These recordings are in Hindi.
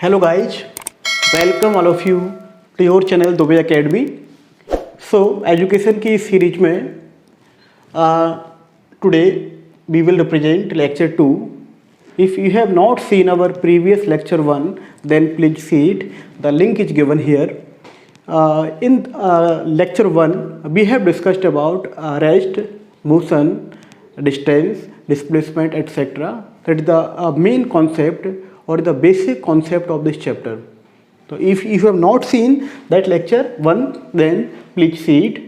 Hello guys, welcome all of you to your channel Dubey academy. So education की इस सीरीज में today we will represent lecture 2। If you have not seen our previous lecture 1 then please see it, the link is given here. In lecture 1 we have discussed about rest, motion, distance, displacement etc. That is the main concept or the basic concept of this chapter. So if you have not seen that lecture 1 then please see it.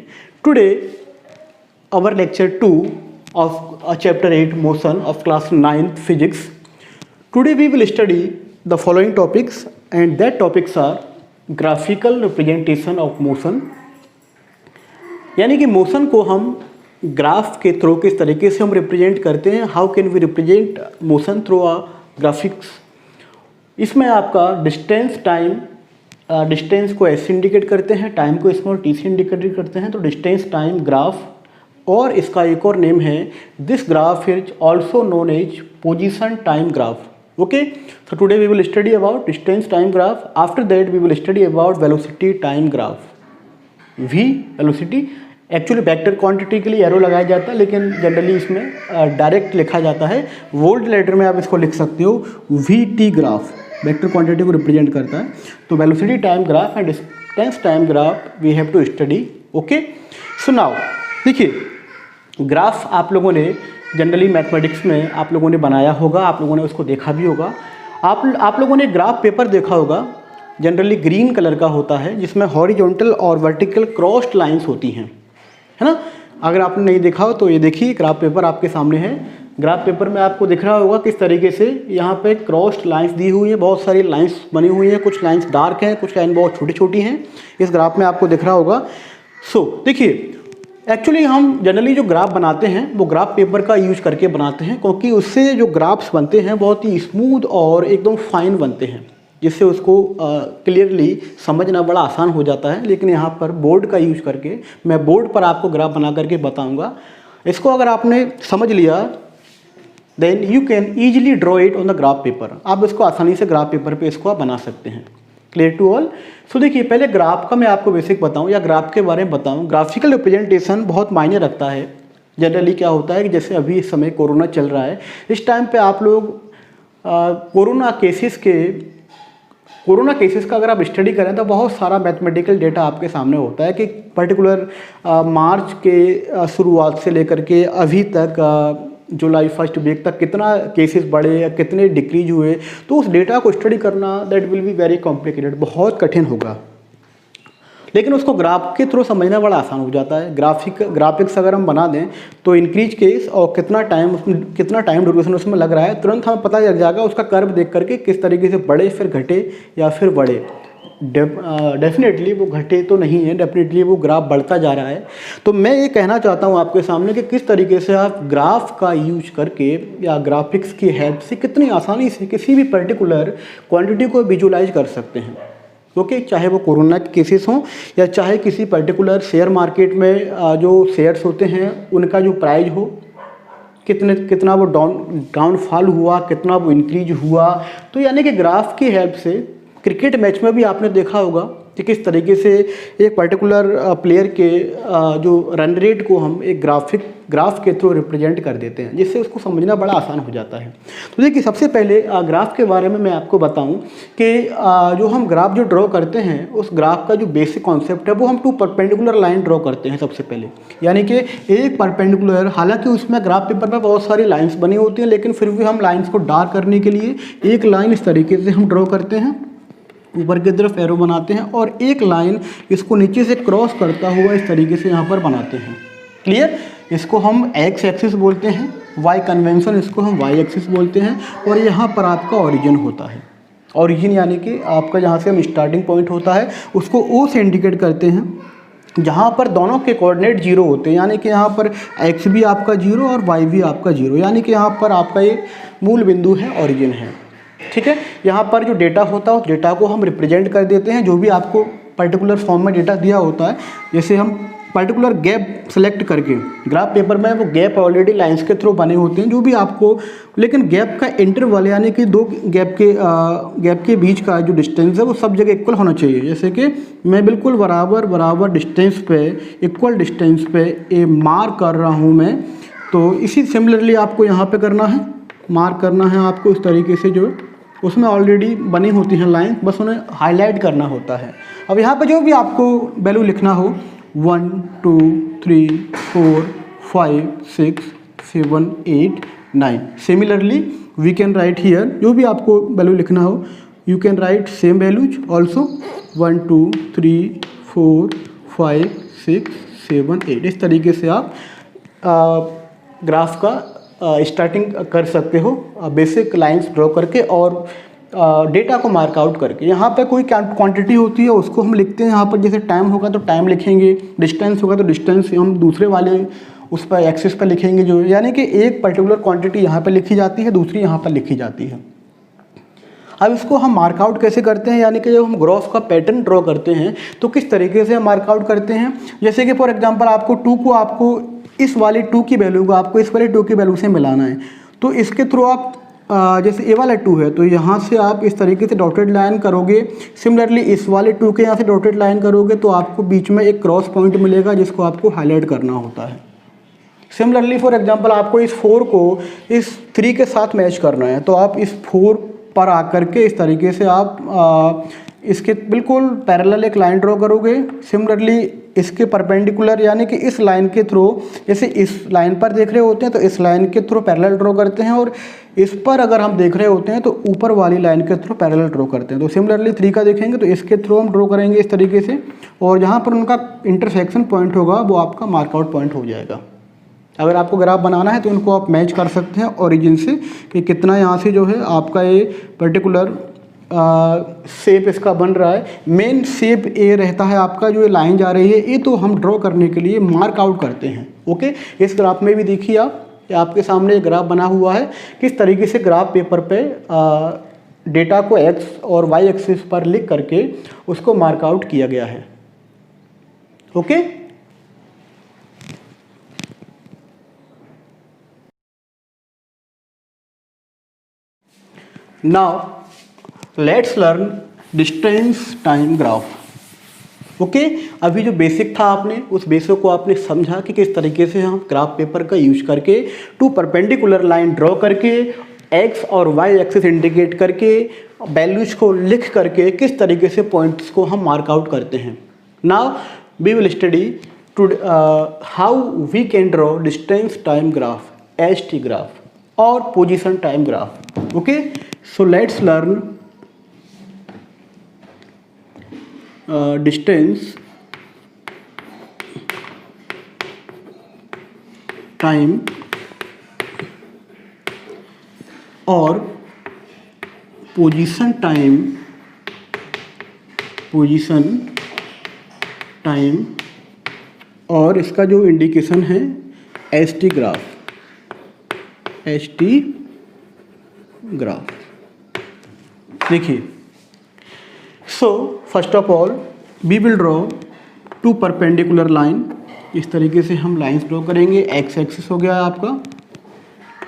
Today our lecture 2 of chapter 8 motion of class 9th physics. Today we will study the following topics and that topics are graphical representation of motion, यानी कि मोशन को हम ग्राफ के थ्रू किस तरीके से हम रिप्रेजेंट करते हैं। How can we represent motion through a graphics. इसमें आपका डिस्टेंस टाइम, डिस्टेंस को एस इंडिकेट करते हैं, टाइम को स्मॉल टी से इंडिकेट करते हैं, तो डिस्टेंस टाइम ग्राफ। और इसका एक और नेम है, this graph is also known as position time graph. Okay, so today we will study about distance time graph. After that we will study about velocity time graph. V velocity actually vector quantity के लिए एरो लगाया जाता है, लेकिन जनरली इसमें डायरेक्ट लिखा जाता है। वोल्ट लेटर में आप इसको लिख सकते हो VT ग्राफ, वेक्टर क्वांटिटी को रिप्रेजेंट करता है। तो velocity time graph and distance time graph we have to study. Okay, so now देखिए, ग्राफ आप लोगों ने जनरली मैथमेटिक्स में आप लोगों ने बनाया होगा, आप लोगों ने उसको देखा भी होगा। आप लोगों ने ग्राफ पेपर देखा होगा, जनरली ग्रीन कलर का होता है, जिसमें हॉरिजॉन्टल और वर्टिकल क्रॉस्ड लाइंस होती हैं, है ना। अगर आपने नहीं देखा हो तो ये देखिए, ग्राफ पेपर आपके सामने है। ग्राफ पेपर में आपको दिख रहा होगा किस तरीके से यहाँ पे क्रॉस्ड लाइंस दी हुई है, बहुत सारी लाइंस बनी हुई हैं, कुछ लाइंस डार्क हैं, कुछ लाइन बहुत छोटी छोटी हैं। इस ग्राफ में आपको दिख रहा होगा। सो देखिए, एक्चुअली हम जनरली जो ग्राफ बनाते हैं वो ग्राफ पेपर का यूज करके बनाते हैं, क्योंकि उससे जो ग्राफ्स बनते हैं बहुत ही स्मूथ और एकदम फाइन बनते हैं, जिससे उसको क्लियरली समझना बड़ा आसान हो जाता है। लेकिन यहाँ पर बोर्ड का यूज करके मैं बोर्ड पर आपको ग्राफ बना करके बताऊँगा। इसको अगर आपने समझ लिया then you can easily draw it on the graph paper. आप इसको आसानी से ग्राफ पेपर पर इसको आप बना सकते हैं। Clear to all. सो देखिए, पहले ग्राफ का मैं आपको बेसिक बताऊं या ग्राफ के बारे में बताऊं। ग्राफिकल रिप्रेजेंटेशन बहुत मायने रखता है। जनरली क्या होता है कि जैसे अभी इस समय कोरोना चल रहा है, इस टाइम पे आप लोग कोरोना केसेस का अगर आप स्टडी करें तो बहुत सारा मैथमेटिकल डेटा आपके सामने होता है कि पर्टिकुलर मार्च के शुरुआत से लेकर के अभी तक जुलाई फर्स्ट वीक तक कितना केसेस बढ़े या कितने डिक्रीज हुए, तो उस डेटा को स्टडी करना that will be very complicated, बहुत कठिन होगा। लेकिन उसको ग्राफ के थ्रू समझना बड़ा आसान हो जाता है। ग्राफिक्स अगर हम बना दें तो इंक्रीज केस और कितना टाइम ड्यूरेशन उसमें लग रहा है, तुरंत हमें पता लग जाएगा उसका कर्व देख करके किस तरीके से बढ़े फिर घटे या फिर बढ़े। डेफिनेटली वो घटे तो नहीं है, डेफिनेटली वो ग्राफ बढ़ता जा रहा है। तो मैं ये कहना चाहता हूँ आपके सामने कि किस तरीके से आप ग्राफ का यूज करके या ग्राफिक्स की हेल्प से कितनी आसानी से किसी भी पर्टिकुलर क्वांटिटी को विजुलाइज कर सकते हैं। ओके, चाहे वो कोरोना के केसेस हों या चाहे किसी पर्टिकुलर शेयर मार्केट में जो शेयर्स होते हैं उनका जो प्राइस हो, कितना वो डाउनफॉल हुआ, कितना वो इंक्रीज हुआ। तो यानी कि ग्राफ की हेल्प से क्रिकेट मैच में भी आपने देखा होगा कि किस तरीके से एक पर्टिकुलर प्लेयर के जो रन रेट को हम एक ग्राफ के थ्रू रिप्रेजेंट कर देते हैं, जिससे उसको समझना बड़ा आसान हो जाता है। तो देखिए, सबसे पहले ग्राफ के बारे में मैं आपको बताऊं कि जो हम ग्राफ जो ड्रॉ करते हैं, उस ग्राफ का जो बेसिक कॉन्सेप्ट है वो हम 2 परपेंडिकुलर लाइन ड्रॉ करते हैं सबसे पहले। यानी कि एक परपेंडिकुलर, हालांकि उसमें ग्राफ पेपर पर बहुत सारी लाइन्स बनी होती हैं, लेकिन फिर भी हम लाइन्स को डार्क करने के लिए एक लाइन इस तरीके से हम ड्रॉ करते हैं, ऊपर की तरफ एरो बनाते हैं और एक लाइन इसको नीचे से क्रॉस करता हुआ इस तरीके से यहाँ पर बनाते हैं। क्लियर। इसको हम एक्स एक्सिस बोलते हैं, वाई कन्वेंशन इसको हम वाई एक्सिस बोलते हैं, और यहाँ पर आपका ओरिजिन होता है। ओरिजिन यानी कि आपका जहाँ से हम स्टार्टिंग पॉइंट होता है उसको ओ से इंडिकेट करते हैं, जहाँ पर दोनों के कोऑर्डिनेट 0 होते हैं। यानी कि यहाँ पर एक्स भी आपका 0 और वाई भी आपका 0, यानी कि यहाँ पर आपका ये मूल बिंदु है, ओरिजिन है। ठीक है, यहाँ पर जो डेटा होता है उस डेटा को हम रिप्रेजेंट कर देते हैं, जो भी आपको पर्टिकुलर फॉर्म में डेटा दिया होता है। जैसे हम पर्टिकुलर गैप सेलेक्ट करके, ग्राफ पेपर में वो गैप ऑलरेडी लाइंस के थ्रू बने होते हैं जो भी आपको, लेकिन गैप का इंटरवल यानी कि दो गैप के बीच का जो डिस्टेंस है वो सब जगह इक्वल होना चाहिए। जैसे कि मैं बिल्कुल बराबर डिस्टेंस पे, इक्वल डिस्टेंस पे ये मार्क कर रहा हूँ मैं, तो इसी सिमिलरली आपको यहाँ पे करना है, मार्क करना है आपको इस तरीके से, जो उसमें ऑलरेडी बनी होती हैं लाइन, बस उन्हें हाईलाइट करना होता है। अब यहाँ पे जो भी आपको वैल्यू लिखना हो 1 2 3 4 5 6 7 8 9, similarly we can write here, जो भी आपको वैल्यू लिखना हो you can write same values also 1 2 3 4 5 6 7 8। इस तरीके से आप ग्राफ का स्टार्टिंग कर सकते हो बेसिक लाइंस ड्रॉ करके और डेटा को मार्क आउट करके। यहाँ पे कोई क्वांटिटी होती है उसको हम लिखते हैं, यहाँ पर जैसे टाइम होगा तो टाइम लिखेंगे, डिस्टेंस होगा तो डिस्टेंस हम दूसरे वाले उस पर एक्सिस पर लिखेंगे, जो यानी कि एक पर्टिकुलर क्वांटिटी यहाँ पर लिखी जाती है, दूसरी यहाँ पर लिखी जाती है। अब इसको हम मार्कआउट कैसे करते हैं, यानी कि जब हम ग्राफ का पैटर्न ड्रॉ करते हैं तो किस तरीके से हम मार्कआउट करते हैं। जैसे कि फॉर एग्जांपल आपको 2 को आपको इस वाले 2 की वैल्यू को आपको इस वाले 2 की वैल्यू से मिलाना है, तो इसके थ्रू आप जैसे ए वाला 2 है तो यहाँ से आप इस तरीके से डॉटेड लाइन करोगे, सिमिलरली इस वाले 2 के यहाँ से डॉटेड लाइन करोगे तो आपको बीच में एक क्रॉस पॉइंट मिलेगा जिसको आपको हाईलाइट करना होता है। सिमिलरली फॉर एग्जांपल आपको इस 4 को इस 3 के साथ मैच करना है, तो आप इस 4 पर आकर के इस तरीके से आप इसके बिल्कुल पैरेलल एक लाइन ड्रॉ करोगे, सिमिलरली इसके परपेंडिकुलर यानी कि इस लाइन के थ्रू, जैसे इस लाइन पर देख रहे होते हैं तो इस लाइन के थ्रू पैरेलल ड्रॉ करते हैं, और इस पर अगर हम देख रहे होते हैं तो ऊपर वाली लाइन के थ्रू पैरेलल ड्रॉ करते हैं। तो सिमिलरली 3 का देखेंगे तो इसके थ्रू हम ड्रॉ करेंगे इस तरीके से, और जहाँ पर उनका इंटरसेक्शन पॉइंट होगा वो आपका मार्कआउट पॉइंट हो जाएगा। अगर आपको ग्राफ बनाना है तो इनको आप मैच कर सकते हैं ओरिजिन से कि कितना यहाँ से जो है आपका ये पर्टिकुलर शेप इसका बन रहा है। मेन शेप ये रहता है आपका, जो ये लाइन जा रही है ये तो हम ड्रॉ करने के लिए मार्क आउट करते हैं। ओके, इस ग्राफ में भी देखिए आप, आपके सामने एक ग्राफ बना हुआ है, किस तरीके से ग्राफ पेपर पे डेटा को एक्स और वाई एक्सिस पर लिख करके उसको मार्क आउट किया गया है। Okay, now let's learn distance time graph. Okay, अभी जो बेसिक था आपने उस बेसिक को आपने समझा कि किस तरीके से हम ग्राफ पेपर का यूज करके 2 परपेंडिकुलर लाइन ड्रॉ करके एक्स और वाई एक्सिस इंडिकेट करके वैल्यूज को लिख करके किस तरीके से पॉइंट्स को हम मार्क आउट करते हैं। Now we will study how we can draw distance time graph, HT graph और position time graph. Okay, so let's learn distance time और पोजीशन टाइम और इसका जो इंडिकेशन है HT ग्राफ। देखिए, so first of all we will draw 2 perpendicular line. इस तरीके से हम लाइंस ड्रॉ करेंगे। एक्स एक्सिस हो गया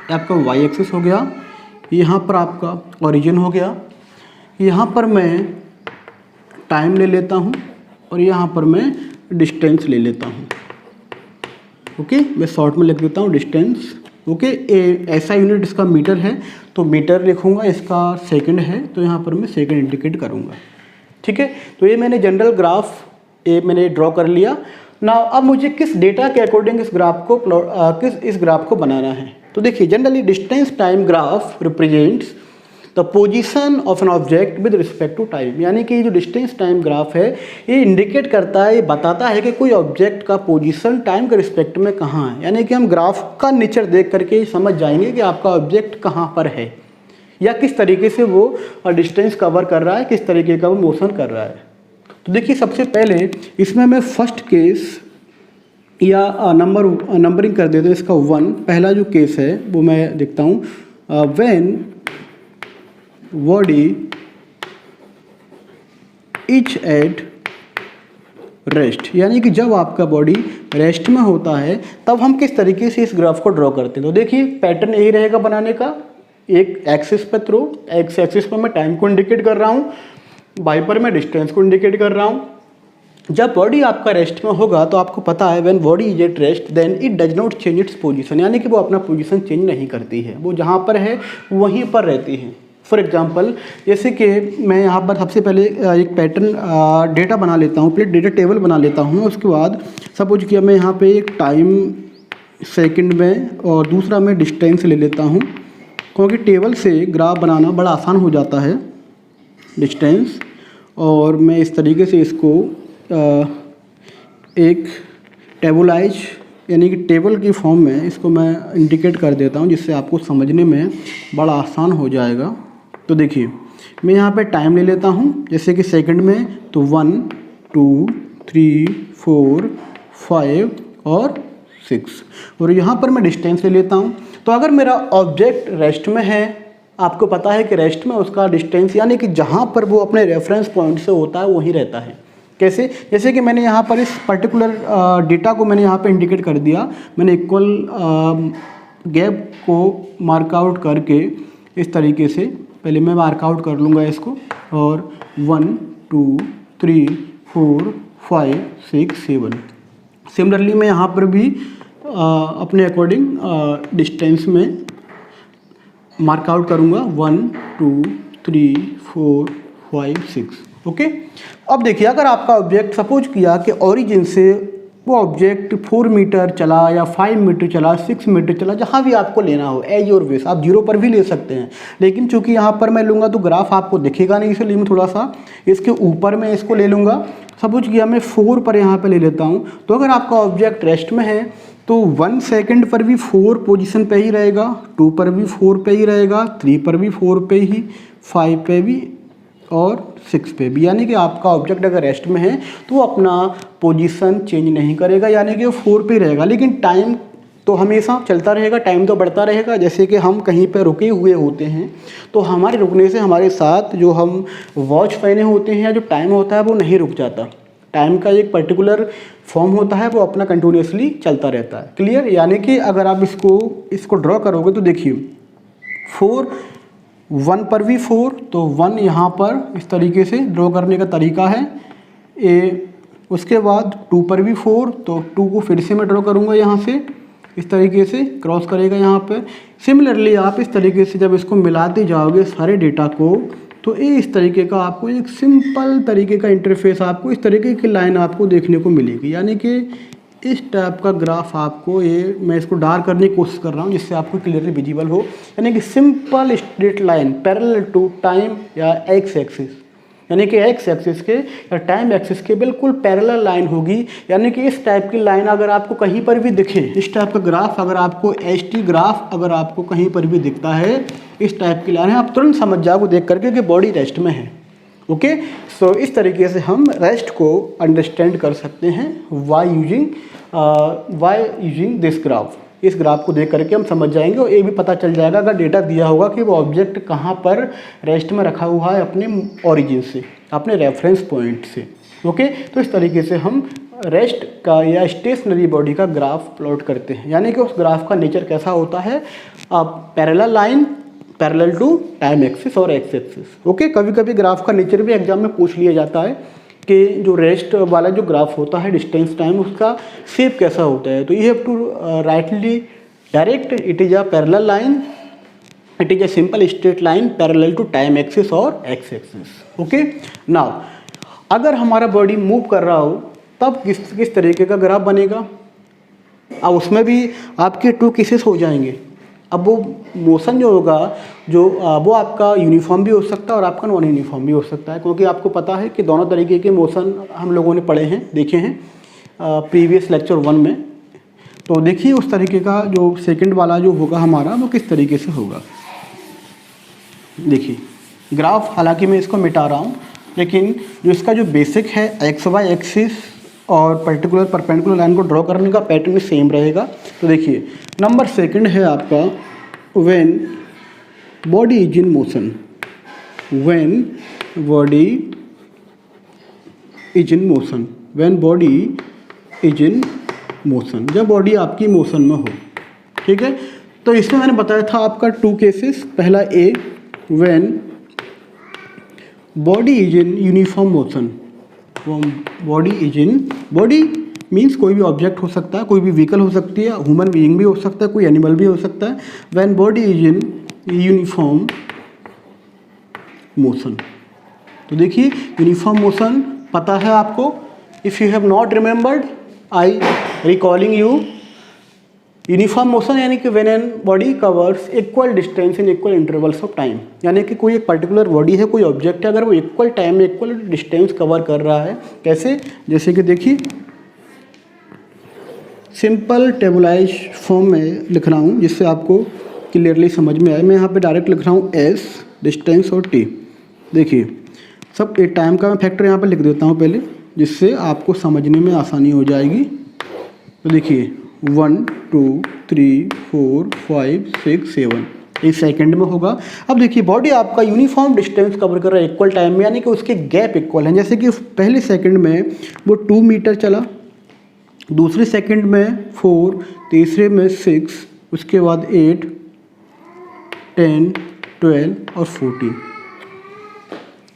आपका वाई एक्सिस हो गया, यहाँ पर आपका ओरिजिन हो गया, यहाँ पर मैं टाइम ले लेता हूँ और यहाँ पर मैं डिस्टेंस ले लेता हूँ। ओके, मैं शॉर्ट में लिख देता हूँ डिस्टेंस। ओके, ऐसा यूनिट इसका मीटर है तो मीटर लिखूँगा, इसका सेकंड है तो यहाँ पर मैं सेकंड इंडिकेट करूँगा। ठीक है, तो ये मैंने जनरल ग्राफ ये मैंने ड्रॉ कर लिया। ना अब मुझे किस डेटा के अकॉर्डिंग इस ग्राफ को बनाना है। तो देखिए, generally distance time graph represents the position of an object with respect to time, यानी कि जो डिस्टेंस टाइम ग्राफ है ये इंडिकेट करता है, ये बताता है कि कोई ऑब्जेक्ट का पोजीशन टाइम के रिस्पेक्ट में कहाँ है। यानी कि हम ग्राफ का नेचर देख करके समझ जाएंगे कि आपका ऑब्जेक्ट कहाँ पर है या किस तरीके से वो डिस्टेंस कवर कर रहा है, किस तरीके का वो मोशन कर रहा है। तो देखिए, सबसे पहले इसमें मैं फर्स्ट केस या नंबरिंग कर देते हैं इसका 1। पहला जो केस है वो मैं देखता हूँ, when body is at rest, यानी कि जब आपका बॉडी रेस्ट में होता है तब हम किस तरीके से इस ग्राफ को ड्रॉ करते हैं। तो देखिए पैटर्न यही रहेगा बनाने का, एक एक्सिस पे थ्रो, एक्स एक्सिस पर मैं टाइम को इंडिकेट कर रहा हूँ, वाई पर मैं डिस्टेंस को इंडिकेट कर रहा हूँ। जब बॉडी आपका रेस्ट में होगा तो आपको पता है when body is at rest then it does not change its position, यानी कि वो अपना पोजीशन चेंज नहीं करती है, वो जहाँ पर है वहीं पर रहती है। फॉर एग्जांपल जैसे कि मैं यहाँ पर सबसे पहले एक पैटर्न डेटा बना लेता हूँ, प्लेट डेटा टेबल बना लेता हूँ। उसके बाद सपोज किया मैं यहाँ पे एक टाइम सेकंड में और दूसरा मैं डिस्टेंस ले लेता हूँ, क्योंकि टेबल से ग्राफ बनाना बड़ा आसान हो जाता है डिस्टेंस। और मैं इस तरीके से इसको एक टेबुलाइज यानी कि टेबल की फॉर्म में इसको मैं इंडिकेट कर देता हूँ, जिससे आपको समझने में बड़ा आसान हो जाएगा। तो देखिए मैं यहाँ पे टाइम ले लेता हूँ, जैसे कि सेकंड में तो 1 2 3 4 5 और 6, और यहाँ पर मैं डिस्टेंस ले लेता हूँ। तो अगर मेरा ऑब्जेक्ट रेस्ट में है, आपको पता है कि रेस्ट में उसका डिस्टेंस यानी कि जहाँ पर वो अपने रेफरेंस पॉइंट से होता है वहीं रहता है। कैसे? जैसे कि मैंने यहाँ पर इस पर्टिकुलर डेटा को मैंने यहाँ पे इंडिकेट कर दिया, मैंने इक्वल गैप को मार्कआउट करके इस तरीके से पहले मैं मार्कआउट कर लूँगा इसको, और 1 2 3 4 5 6 7। सिमिलरली मैं यहाँ पर भी अपने अकॉर्डिंग डिस्टेंस में मार्कआउट करूँगा 1 2 3 4 5 6। ओके। अब देखिए अगर आपका ऑब्जेक्ट सपोज किया कि ओरिजिन से वो ऑब्जेक्ट 4 मीटर चला या 5 मीटर चला, 6 मीटर चला, जहाँ भी आपको लेना हो एज योर विश, आप 0 पर भी ले सकते हैं। लेकिन चूंकि यहाँ पर मैं लूँगा तो ग्राफ आपको दिखेगा नहीं, इसलिए मैं थोड़ा सा इसके ऊपर में इसको ले लूँगा। सपोज किया मैं 4 पर यहाँ पर ले लेता हूँ। तो अगर आपका ऑब्जेक्ट रेस्ट में है तो 1 सेकंड पर भी 4 पोजीशन पे ही रहेगा, 2 पर भी 4 पे ही रहेगा, 3 पर भी 4 पे ही, 5 पे भी और 6 पे भी। यानी कि आपका ऑब्जेक्ट अगर रेस्ट में है तो वो अपना पोजीशन चेंज नहीं करेगा, यानी कि वो 4 पे ही रहेगा। लेकिन टाइम तो हमेशा चलता रहेगा, टाइम तो बढ़ता रहेगा। जैसे कि हम कहीं पर रुके हुए होते हैं तो हमारे रुकने से हमारे साथ जो हम वॉच पहने होते हैं या जो टाइम होता है वो नहीं रुक जाता। टाइम का एक पर्टिकुलर फॉर्म होता है, वो अपना कंटिन्यूसली चलता रहता है। क्लियर? यानी कि अगर आप इसको ड्रॉ करोगे तो देखिए 1 पर भी 4, तो 1 यहाँ पर इस तरीके से ड्रॉ करने का तरीका है। उसके बाद 2 पर भी 4, तो 2 को फिर से मैं ड्रॉ करूँगा यहाँ से, इस तरीके से क्रॉस करेगा यहाँ पर। सिमिलरली आप इस तरीके से जब इसको मिलाते जाओगे सारे डेटा को, तो इस तरीके का आपको एक सिंपल तरीके का इंटरफेस, आपको इस तरीके की लाइन आपको देखने को मिलेगी। यानी कि इस टाइप का ग्राफ आपको, ये मैं इसको डार्क करने की कोशिश कर रहा हूँ जिससे आपको क्लियरली विजिबल हो। यानी कि simple straight line parallel to time या एक्स एक्सिस, यानी कि एक्स एक्सिस के या टाइम एक्सिस के बिल्कुल पैरेलल लाइन होगी। यानी कि इस टाइप की लाइन अगर आपको कहीं पर भी दिखे, इस टाइप का ग्राफ अगर आपको एचटी ग्राफ अगर आपको कहीं पर भी दिखता है, इस टाइप की लाइन है, आप तुरंत समझ जाओगे देख करके कि बॉडी रेस्ट में है। ओके। सो इस तरीके से हम रेस्ट को अंडरस्टैंड कर सकते हैं वाई यूजिंग दिस ग्राफ। इस ग्राफ को देख करके हम समझ जाएंगे और ये भी पता चल जाएगा अगर डेटा दिया होगा कि वो ऑब्जेक्ट कहाँ पर रेस्ट में रखा हुआ है अपने ओरिजिन से, अपने रेफरेंस पॉइंट से। ओके। तो इस तरीके से हम रेस्ट का या स्टेशनरी बॉडी का ग्राफ प्लॉट करते हैं। यानी कि उस ग्राफ का नेचर कैसा होता है, parallel line parallel to time axis और एक्स एक्सिस। ओके। कभी कभी ग्राफ का नेचर भी एग्जाम में पूछ लिया जाता है कि जो रेस्ट वाला जो ग्राफ होता है डिस्टेंस टाइम, उसका शेप कैसा होता है। तो you have to rightly direct it is a parallel line, it is a simple straight line parallel to time axis और एक्स एक्सिस। ओके। नाउ अगर हमारा बॉडी मूव कर रहा हो तब किस तरीके का ग्राफ बनेगा। अब उसमें भी आपके 2 केसेस हो जाएंगे। अब वो मोशन जो होगा वो आपका यूनिफॉर्म भी हो सकता है और आपका नॉन यूनिफॉर्म भी हो सकता है, क्योंकि आपको पता है कि दोनों तरीके के मोशन हम लोगों ने पढ़े हैं, देखे हैं प्रीवियस लेक्चर 1 में। तो देखिए उस तरीके का जो सेकंड वाला जो होगा हमारा, वो किस तरीके से होगा। देखिए ग्राफ, हालांकि मैं इसको मिटा रहा हूँ, लेकिन जो इसका जो बेसिक है एक्स वाई एक्सिस और पर्टिकुलर परपेंडिकुलर लाइन को ड्रॉ करने का पैटर्न सेम रहेगा। तो देखिए नंबर सेकंड है आपका when body is in motion, when body is in motion, when body is in motion, जब बॉडी आपकी मोशन में हो। ठीक है, तो इसमें मैंने बताया था आपका 2 केसेस। पहला A, when body is in uniform motion. Body is in, body means कोई भी ऑब्जेक्ट हो सकता है, कोई भी व्हीकल हो सकती है, ह्यूमन बीइंग भी हो सकता है, कोई एनिमल भी हो सकता है। When body is in uniform motion. तो देखिए यूनिफॉर्म मोशन पता है आपको। If you have not remembered, I recalling you, uniform motion यानी कि when an body covers equal distance in equal intervals of time, यानी कि कोई एक पर्टिकुलर बॉडी है, कोई ऑब्जेक्ट है, अगर वो इक्वल टाइम में इक्वल डिस्टेंस कवर कर रहा है। कैसे? जैसे कि देखिए सिंपल टेबलाइज फॉर्म में लिख रहा हूँ जिससे आपको क्लियरली समझ में आए। मैं यहाँ पे डायरेक्ट लिख रहा हूँ एस डिस्टेंस और टी। देखिए सब एक टाइम का मैं फैक्टर यहाँ पे लिख देता हूँ पहले, जिससे आपको समझने में आसानी हो जाएगी। तो देखिए 1 2 3 4 5 6 7 इस सेकंड में होगा। अब देखिए बॉडी आपका यूनिफॉर्म डिस्टेंस कवर कर रहा है इक्वल टाइम में, यानी कि उसके गैप इक्वल हैं। जैसे कि पहले सेकंड में वो 2 मीटर चला, दूसरे सेकंड में 4, तीसरे में 6, उसके बाद 8, 10, 12 और 14।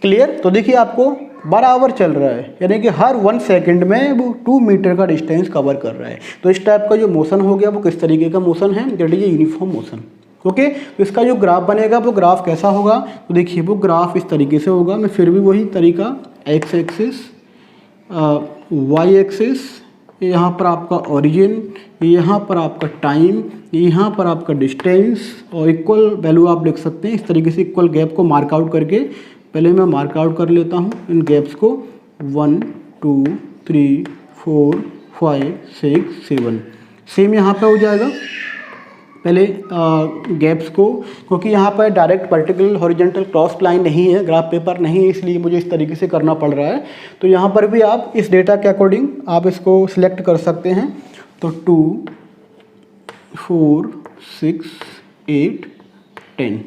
क्लियर? तो देखिए आपको बराबर चल रहा है, यानी कि हर 1 सेकंड में वो 2 मीटर का डिस्टेंस कवर कर रहा है। तो इस टाइप का जो मोशन हो गया वो किस तरीके का मोशन है? That is uniform motion. Okay, तो इसका जो ग्राफ बनेगा वो ग्राफ कैसा होगा? तो देखिए वो ग्राफ इस तरीके से होगा। मैं फिर भी वही तरीका, एक्स एक्सिस, वाई एक्सिस, यहाँ पर आपका ओरिजिन, यहाँ पर आपका टाइम, यहाँ पर आपका डिस्टेंस और इक्वल वैल्यू आप लिख सकते हैं। इस तरीके से इक्वल गैप को मार्क आउट करके पहले मैं मार्क आउट कर लेता हूँ इन गैप्स को। 1 2 3 4 5 6 7 सेम यहाँ पे हो जाएगा पहले गैप्स को, क्योंकि यहाँ पर direct vertical horizontal cross line नहीं है, ग्राफ पेपर नहीं है, इसलिए मुझे इस तरीके से करना पड़ रहा है। तो यहाँ पर भी आप इस डेटा के अकॉर्डिंग आप इसको सिलेक्ट कर सकते हैं। तो 2 4 6 8 10।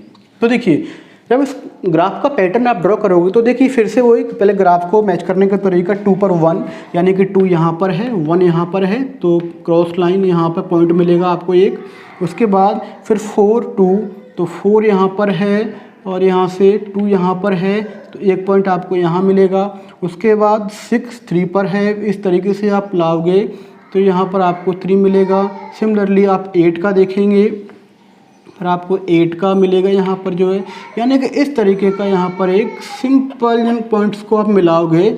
तो देखिए जब इस ग्राफ का पैटर्न आप ड्रॉ करोगे तो देखिए फिर से वही पहले ग्राफ को मैच करने का तरीका 2 पर 1, यानी कि 2 यहाँ पर है, 1 यहाँ पर है, तो क्रॉस लाइन यहाँ पर पॉइंट मिलेगा आपको एक। उसके बाद फिर 4 2, तो 4 यहाँ पर है और यहाँ से 2 यहाँ पर है, तो एक पॉइंट आपको यहाँ मिलेगा। उसके बाद 6 3 पर है, इस तरीके से आप लाओगे तो यहाँ पर आपको 3 मिलेगा। सिमिलरली आप 8 का देखेंगे और आपको 8 का मिलेगा यहाँ पर जो है, यानी कि इस तरीके का यहाँ पर एक सिंपल इन पॉइंट्स को आप मिलाओगे,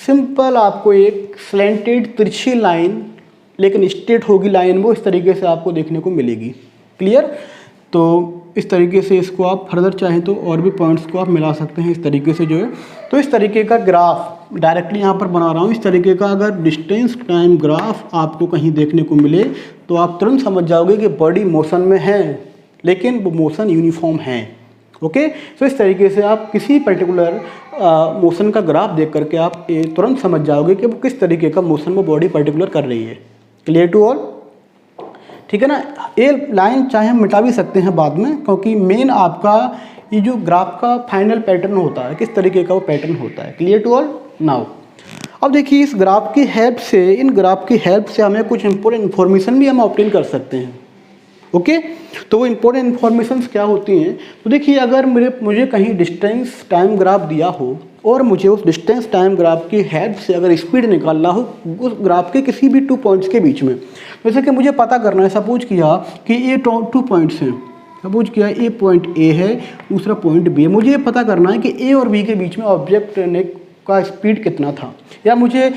सिंपल आपको एक स्लैंटेड तिरछी लाइन, लेकिन स्ट्रेट होगी लाइन, वो इस तरीके से आपको देखने को मिलेगी। क्लियर? तो इस तरीके से इसको आप फर्दर चाहें तो और भी पॉइंट्स को आप मिला सकते हैं इस तरीके से जो है। तो इस तरीके का ग्राफ डायरेक्टली यहाँ पर बना रहा हूँ। इस तरीके का अगर डिस्टेंस टाइम ग्राफ आपको कहीं देखने को मिले तो आप तुरंत समझ जाओगे कि बॉडी मोशन में है, लेकिन वो मोशन यूनिफॉर्म है। ओके, तो इस तरीके से आप किसी पर्टिकुलर मोशन का ग्राफ देख करके आप तुरंत समझ जाओगे कि वो किस तरीके का मोशन वो बॉडी पर्टिकुलर कर रही है। Clear to all? ठीक है ना? ये लाइन चाहे हम मिटा भी सकते हैं बाद में, क्योंकि मेन आपका ये जो ग्राफ का फाइनल पैटर्न होता है, किस तरीके का वो पैटर्न होता है। Clear to all? नाउ अब देखिए इस ग्राफ की हेल्प से, इन ग्राफ की हेल्प से हमें कुछ इंपॉर्टेंट इन्फॉर्मेशन भी हम ऑब्टेन कर सकते हैं। ओके, तो वो इंपॉर्टेंट इन्फॉर्मेशंस क्या होती हैं? तो देखिए अगर मुझे कहीं डिस्टेंस टाइम ग्राफ दिया हो और मुझे उस डिस्टेंस टाइम ग्राफ की हेल्प से अगर स्पीड निकालना हो उस ग्राफ के किसी भी 2 पॉइंट्स के बीच में, जैसे कि मुझे पता करना है, सपोज किया कि ये 2 पॉइंट्स हैं, सपोज किया ए पॉइंट ए है, दूसरा पॉइंट बी है, मुझे ये पता करना है कि ए और बी के बीच में ऑब्जेक्ट ने का स्पीड कितना था। या मुझे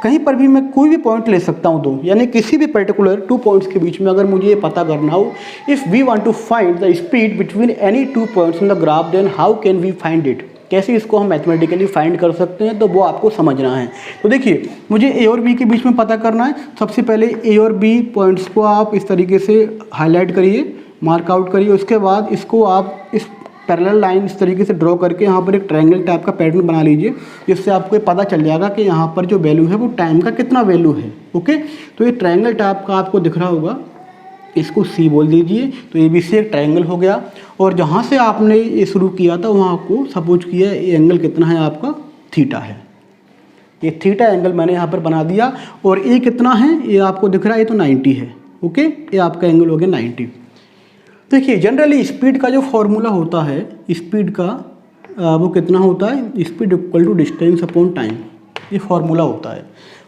कहीं पर भी मैं कोई भी पॉइंट ले सकता हूँ, दो यानी किसी भी पर्टिकुलर 2 पॉइंट्स के बीच में अगर मुझे ये पता करना हो, if we want to find the speed between any 2 points in the graph, then how can we find it? कैसे इसको हम मैथमेटिकली फाइंड कर सकते हैं, तो वो आपको समझना है। तो देखिए मुझे ए और बी के बीच में पता करना है। सबसे पहले ए और बी पॉइंट्स को आप इस तरीके से हाईलाइट करिए, मार्क आउट करिए। उसके बाद इसको आप इस पैरेलल लाइन इस तरीके से ड्रॉ करके यहाँ पर एक ट्रायंगल टाइप का पैटर्न बना लीजिए, जिससे आपको पता चल जाएगा कि यहाँ पर जो वैल्यू है वो टाइम का कितना वैल्यू है। ओके, तो ये ट्रायंगल टाइप का आपको दिख रहा होगा, इसको सी बोल दीजिए। तो ए बी सी एक ट्रायंगल हो गया, और जहाँ से आपने ये शुरू किया था वहाँ को सपोज किया ये एंगल कितना है आपका, थीटा है। ये थीटा एंगल मैंने यहाँ पर बना दिया, और ये कितना है ये आपको दिख रहा है, ये तो 90 है। ओके, ये आपका एंगल हो गया 90। देखिए जनरली स्पीड का जो फॉर्मूला होता है, स्पीड का वो कितना होता है, speed equal to distance upon time, ये फॉर्मूला होता है।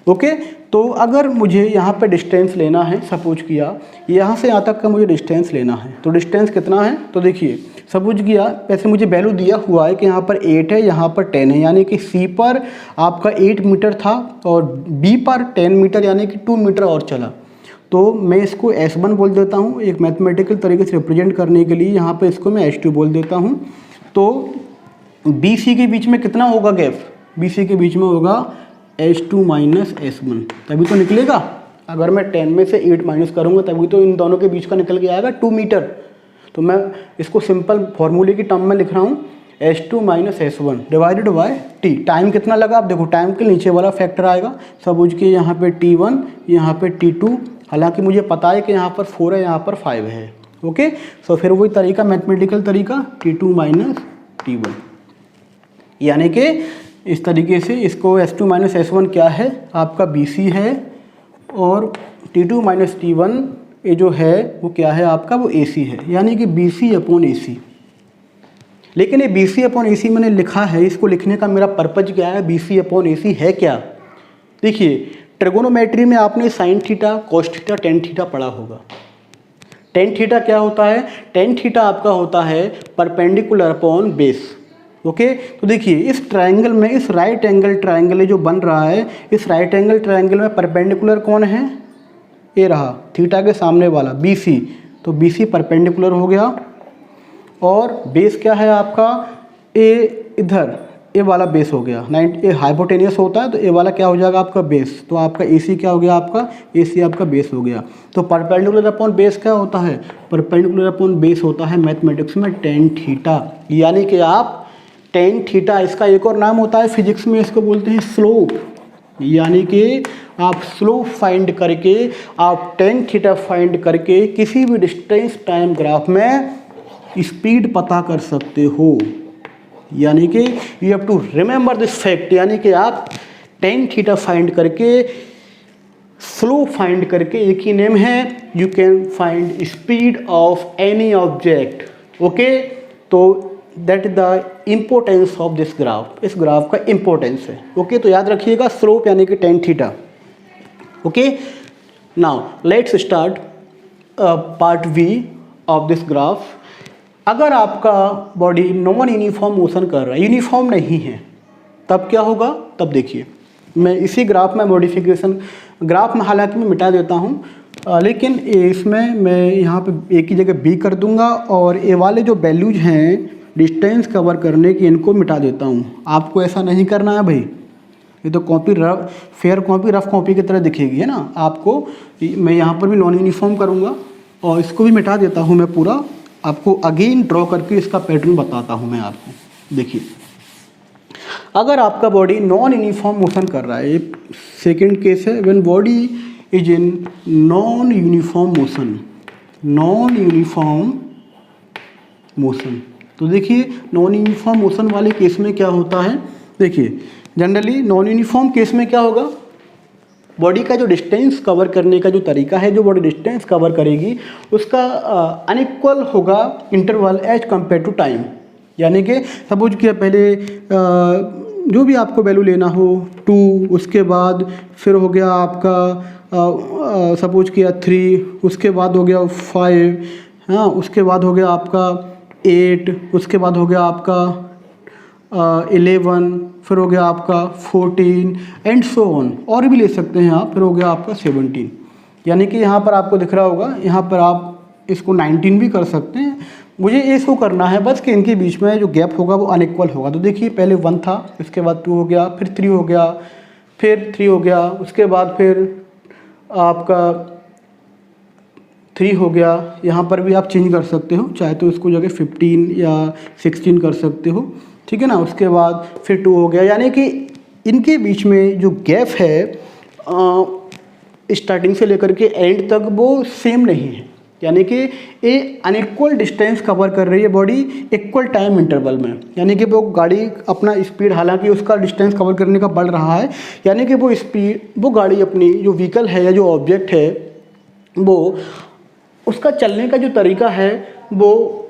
ओके, तो अगर मुझे यहाँ पे डिस्टेंस लेना है, सपोज किया यहाँ से यहाँ तक का मुझे डिस्टेंस लेना है, तो डिस्टेंस कितना है, तो देखिए सपोज किया वैसे मुझे वैल्यू दिया हुआ है कि यहाँ पर 8 है, यहाँ पर 10 है, यानी कि सी पर आपका 8 मीटर था और बी पर 10 मीटर यानी कि 2 मीटर और चला। तो मैं इसको S1 बोल देता हूँ, एक मैथमेटिकल तरीके से रिप्रेजेंट करने के लिए यहाँ पर इसको मैं S2 बोल देता हूँ। तो BC के बीच में कितना होगा गैप, BC के बीच में होगा S2 माइनस S1, तभी तो निकलेगा। अगर मैं 10 में से 8 माइनस करूँगा तभी तो इन दोनों के बीच का निकल के आएगा 2 मीटर। तो मैं इसको सिंपल फॉर्मूले की टर्म में लिख रहा हूँ, S2 minus S1 divided by T। Time कितना लगा, आप देखो टाइम के नीचे वाला फैक्टर आएगा, सपोज कि यहाँ पे T1, यहाँ पे T2, हालांकि मुझे पता है कि यहाँ पर 4 है, यहाँ पर 5 है। ओके, सो फिर वही तरीका मैथमेटिकल तरीका T2 माइनस T1, यानी कि इस तरीके से इसको S2 माइनस S1 क्या है आपका BC है, और T2 माइनस T1 ये जो है वो क्या है आपका, वो AC है, यानी कि BC अपॉन AC। लेकिन ये BC अपॉन AC मैंने लिखा है, इसको लिखने का मेरा पर्पज क्या है, BC अपॉन AC है क्या। देखिए ट्रिगोनोमेट्री में आपने sine theta, cos theta, tan theta पढ़ा होगा। टेन थीटा क्या होता है, टेन थीटा आपका होता है परपेंडिकुलर अपॉन बेस। ओके, तो देखिए इस ट्रायंगल में, इस राइट एंगल ट्रायंगल जो बन रहा है, इस राइट एंगल ट्रायंगल में परपेंडिकुलर कौन है, ये रहा थीटा के सामने वाला BC, तो BC परपेंडिकुलर हो गया, और बेस क्या है आपका, ए इधर ए वाला बेस हो गया, ए हाइपोटेनियस होता है तो ए वाला क्या हो जाएगा आपका बेस, तो आपका AC क्या हो गया, आपका AC आपका बेस हो गया। तो परपेंडिकुलर अपॉन बेस क्या होता है, परपेंडिकुलर अपॉन बेस होता है मैथमेटिक्स में टेन थीटा, यानी कि आप टेन थीटा, इसका एक और नाम होता है फिजिक्स में, इसको बोलते हैं स्लोप, यानी कि आप स्लोप फाइंड करके, आप टेन थीटा फाइंड करके किसी भी डिस्टेंस टाइम ग्राफ में स्पीड पता कर सकते हो। यानी कि you have to remember this fact, यानी कि आप टेन थीटा फाइंड करके, स्लोप फाइंड करके, एक ही नेम है, you can find speed of any object. Okay, तो that is the importance of this graph, इस ग्राफ का इम्पोर्टेंस है। ओके, तो याद रखिएगा स्लोप यानी कि tan theta. Okay, now let's start part V of this graph. अगर आपका बॉडी नॉन यूनिफॉर्म मोशन कर रहा है, यूनिफॉर्म नहीं है, तब क्या होगा, तब देखिए मैं इसी ग्राफ में मॉडिफिकेशन, ग्राफ में हालांकि मैं मिटा देता हूँ, लेकिन इसमें मैं यहाँ पे एक ही जगह B कर दूंगा, और ए वाले जो वैल्यूज हैं डिस्टेंस कवर करने की, इनको मिटा देता हूँ। आपको ऐसा नहीं करना है भाई, ये तो copy fair copy rough copy की तरह दिखेगी, है ना आपको। मैं यहाँ पर भी नॉन यूनिफॉर्म करूँगा और इसको भी मिटा देता हूँ मैं पूरा, आपको अगेन ड्रॉ करके इसका पैटर्न बताता हूँ मैं आपको। देखिए अगर आपका बॉडी नॉन यूनिफॉर्म मोशन कर रहा है, सेकंड केस है, when body is in non uniform motion, non uniform motion. तो देखिए नॉन यूनिफॉर्म मोशन वाले केस में क्या होता है, देखिए जनरली नॉन यूनिफॉर्म केस में क्या होगा, बॉडी का जो डिस्टेंस कवर करने का जो तरीका है, जो बॉडी डिस्टेंस कवर करेगी उसका अनइक्वल होगा interval as compare to time. यानी कि सपोज किया पहले जो भी आपको वैल्यू लेना हो 2, उसके बाद फिर हो गया आपका सपोज किया 3, उसके बाद हो गया 5, हाँ उसके बाद हो गया आपका 8, उसके बाद हो गया आपका 11, फिर हो गया आपका 14 एंड सो ऑन, और भी ले सकते हैं आप, फिर हो गया आपका 17। यानी कि यहाँ पर आपको दिख रहा होगा, यहाँ पर आप इसको 19 भी कर सकते हैं। मुझे ये शो करना है बस कि इनके बीच में जो गैप होगा वो अनइक्वल होगा। तो देखिए पहले 1 था, इसके बाद 2 हो गया, फिर 3 हो गया, फिर 3 हो गया, उसके बाद फिर आपका 3 हो गया। यहाँ पर भी आप चेंज कर सकते हो, चाहे तो इसको जगह 15 या 16 कर सकते हो, ठीक है ना। उसके बाद फिर 2 हो गया, यानी कि इनके बीच में जो गैप है स्टार्टिंग से लेकर के एंड तक वो सेम नहीं है। यानी कि ये अनइक्वल डिस्टेंस कवर कर रही है बॉडी इक्वल टाइम इंटरवल में, यानी कि वो गाड़ी अपना स्पीड, हालांकि उसका डिस्टेंस कवर करने का बढ़ रहा है, यानी कि वो गाड़ी अपनी जो व्हीकल है या जो ऑब्जेक्ट है वो उसका चलने का जो तरीका है वो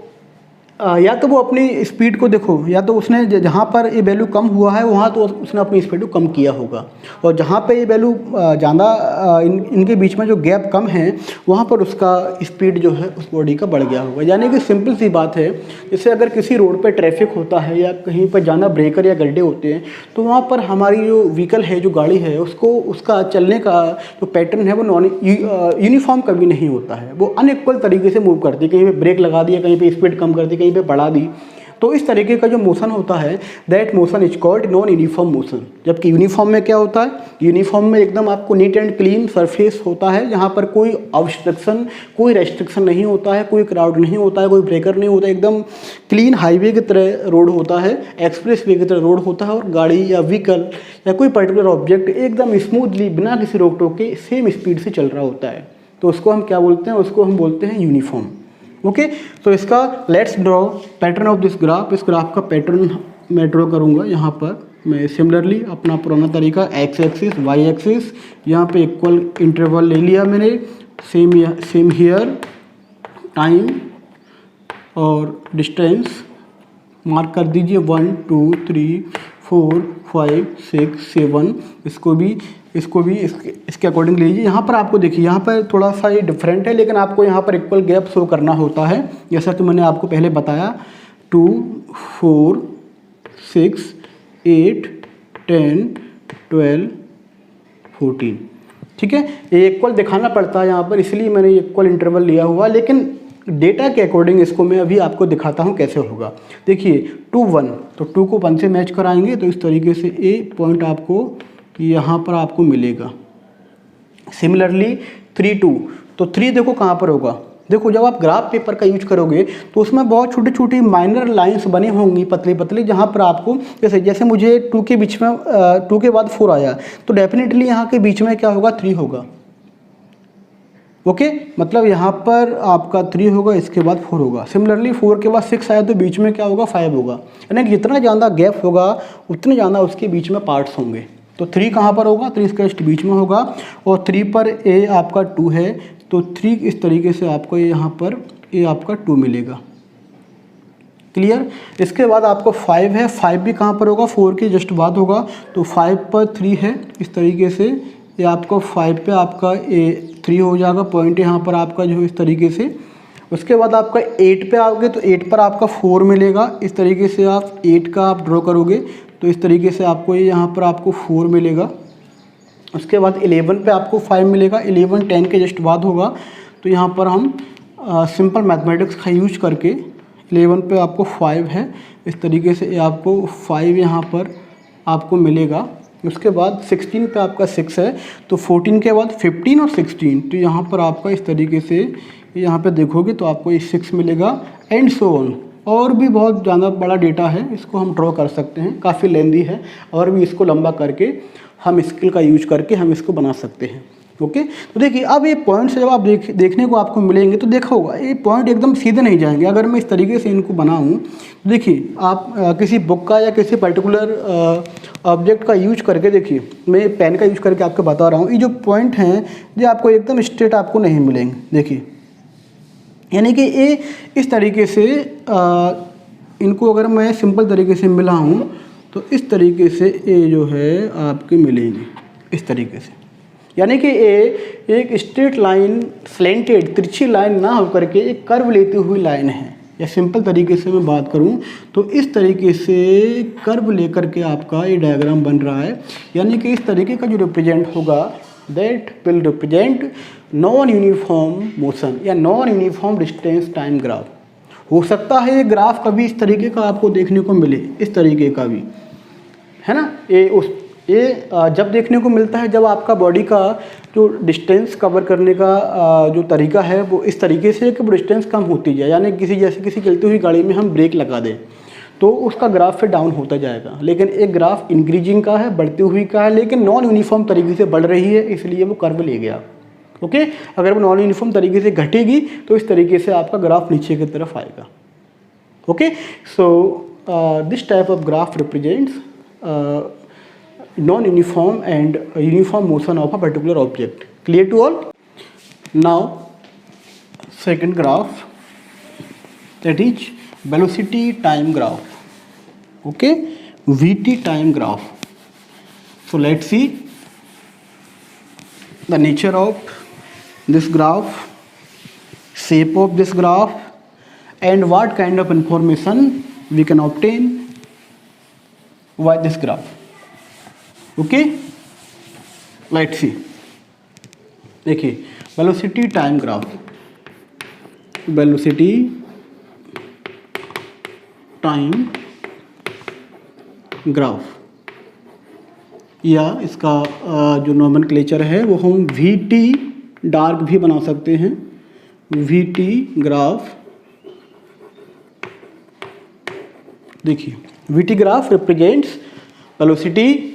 या तो वो अपनी स्पीड को देखो, या तो उसने जहाँ पर ये वैल्यू कम हुआ है वहाँ तो उसने अपनी स्पीड को कम किया होगा, और जहाँ पे ये वैल्यू ज़्यादा इनके बीच में जो गैप कम है वहाँ पर उसका स्पीड जो है उस बॉडी का बढ़ गया होगा। यानी कि सिंपल सी बात है, जैसे अगर किसी रोड पे ट्रैफिक होता है या कहीं पर जाना ब्रेकर या गड्ढे होते हैं तो वहाँ पर हमारी जो व्हीकल है, जो गाड़ी है, उसको उसका चलने का जो पैटर्न है वो यूनिफॉर्म कभी नहीं होता है, वो अनइक्वल तरीके से मूव करती है। कहीं पर ब्रेक लगा दिया, कहीं पर स्पीड कम कर दी, कहीं पे बढ़ा दी, तो इस तरीके का जो मोशन होता है that motion is called non uniform motion. जबकि यूनिफॉर्म में क्या होता है, यूनिफॉर्म में एकदम आपको नीट एंड क्लीन सरफेस होता है, जहाँ पर कोई ऑब्स्ट्रक्शन, कोई रेस्ट्रिक्शन नहीं होता है, कोई क्राउड नहीं होता है, कोई ब्रेकर नहीं होता है, एकदम क्लीन हाईवे की तरह रोड होता है, एक्सप्रेस वे की तरह रोड होता है, और गाड़ी या व्हीकल या कोई पर्टिकुलर ऑब्जेक्ट एकदम स्मूथली बिना किसी रोक टोक के सेम स्पीड से चल रहा होता है। तो उसको हम क्या बोलते हैं, उसको हम बोलते हैं यूनिफॉर्म। ओके, तो इसका let's draw pattern of this graph. इस ग्राफ का पैटर्न मैं ड्रॉ करूँगा। यहाँ पर मैं सिमिलरली अपना पुराना तरीका एक्स एक्सिस वाई एक्सिस, यहाँ पे इक्वल इंटरवल ले लिया मैंने, सेम हियर, टाइम और डिस्टेंस मार्क कर दीजिए 1 2 3 4 5 6 7। इसको भी इसके अकॉर्डिंग लीजिए। यहाँ पर आपको देखिए, यहाँ पर थोड़ा सा ये डिफरेंट है, लेकिन आपको यहाँ पर इक्वल गैप शो करना होता है, जैसा कि मैंने आपको पहले बताया। 2 4 6 8 10 12 14, ठीक है। ये इक्वल दिखाना पड़ता है यहाँ पर, इसलिए मैंने इक्वल इंटरवल लिया हुआ, लेकिन डेटा के अकॉर्डिंग इसको मैं अभी आपको दिखाता हूँ कैसे होगा। देखिए 2 1, तो 2 को 1 से मैच कराएंगे तो इस तरीके से ए पॉइंट आपको यहाँ पर आपको मिलेगा। सिमिलरली 3 2, तो 3 देखो कहाँ पर होगा। देखो जब आप ग्राफ पेपर का यूज करोगे तो उसमें बहुत छोटी छोटी माइनर लाइंस बनी होंगी, पतली पतली, जहाँ पर आपको जैसे मुझे 2 के बीच में 2 के बाद 4 आया, तो डेफिनेटली यहाँ के बीच में क्या होगा, 3 होगा। ओके, मतलब यहाँ पर आपका 3 होगा, इसके बाद 4 होगा। सिमिलरली 4 के बाद 6 आया तो बीच में क्या होगा, 5 होगा। यानी कि जितना ज़्यादा गैप होगा उतने ज़्यादा उसके बीच में पार्ट्स होंगे। तो 3 कहाँ पर होगा, 3 इसका जस्ट बीच में होगा, और 3 पर ए आपका 2 है, तो 3 इस तरीके से आपको यहाँ पर ए आपका 2 मिलेगा। क्लियर। इसके बाद आपको 5 है, 5 भी कहाँ पर होगा, 4 के जस्ट बाद होगा, तो 5 पर 3 है, इस तरीके से ये आपको 5 पे आपका ए 3 हो जाएगा, पॉइंट यहाँ पर आपका जो इस तरीके से। उसके बाद आपका 8 पे आओगे तो 8 पर आपका 4 मिलेगा, इस तरीके से आप 8 का आप ड्रॉ करोगे तो इस तरीके से आपको ये यहाँ पर आपको 4 मिलेगा। उसके बाद 11 पे आपको 5 मिलेगा, 11 10 के जस्ट बाद होगा, तो यहाँ पर हम सिंपल मैथमेटिक्स का यूज करके 11 पे आपको 5 है, इस तरीके से आपको 5 यहाँ पर आपको मिलेगा। उसके बाद 16 पे आपका 6 है, तो 14 के बाद 15 और 16, तो यहाँ पर आपका इस तरीके से यहाँ पे देखोगे तो आपको ये 6 मिलेगा, एंड सो ऑन। और भी बहुत ज़्यादा बड़ा डेटा है, इसको हम ड्रॉ कर सकते हैं, काफ़ी लेंदी है, और भी इसको लंबा करके हम स्किल का यूज करके हम इसको बना सकते हैं। ओके, तो देखिए अब ये पॉइंट्स जब आप देखने को आपको मिलेंगे तो देखा होगा ये पॉइंट एकदम सीधे नहीं जाएंगे। अगर मैं इस तरीके से इनको बनाऊँ तो देखिए आप किसी बुक का या किसी पर्टिकुलर ऑब्जेक्ट का यूज करके, देखिए मैं पेन का यूज करके आपको बता रहा हूँ, ये जो पॉइंट हैं ये आपको एकदम स्ट्रेट आपको नहीं मिलेंगे। देखिए यानी कि ये इस तरीके से इनको अगर मैं सिंपल तरीके से मिलाऊँ तो इस तरीके से ये जो है आपके मिलेंगे इस तरीके से। यानी कि ये एक स्ट्रेट लाइन, स्लेंटेड तिरछी लाइन ना होकर के एक कर्व लेती हुई लाइन है। या सिंपल तरीके से मैं बात करूं तो इस तरीके से कर्व लेकर के आपका ये डायग्राम बन रहा है। यानी कि इस तरीके का जो रिप्रेजेंट होगा that will represent non uniform motion या non uniform distance time graph. हो सकता है ये ग्राफ कभी इस तरीके का आपको देखने को मिले, इस तरीके का भी, है ना। ये जब देखने को मिलता है जब आपका बॉडी का जो डिस्टेंस कवर करने का जो तरीका है वो इस तरीके से कि डिस्टेंस कम होती जाए। यानी किसी चलती हुई गाड़ी में हम ब्रेक लगा दें तो उसका ग्राफ फिर डाउन होता जाएगा, लेकिन एक ग्राफ इंक्रीजिंग का है, बढ़ती हुई का है, लेकिन नॉन यूनिफॉर्म तरीके से बढ़ रही है, इसलिए वो कर्व ले गया। ओके अगर वो नॉन यूनिफॉर्म तरीके से घटेगी तो इस तरीके से आपका ग्राफ नीचे की तरफ आएगा। Okay so this type of graph represents non-uniform and uniform motion of a particular object. Clear to all? Now second graph, that is velocity time graph. Okay, VT time graph. So let's see the nature of this graph, shape of this graph, and what kind of information we can obtain by this graph. Okay let's see. देखिए velocity time graph, velocity time graph या इसका जो नोमेनक्लेचर है वो हम VT डार्क भी बना सकते हैं, VT ग्राफ। देखिए VT graph represents velocity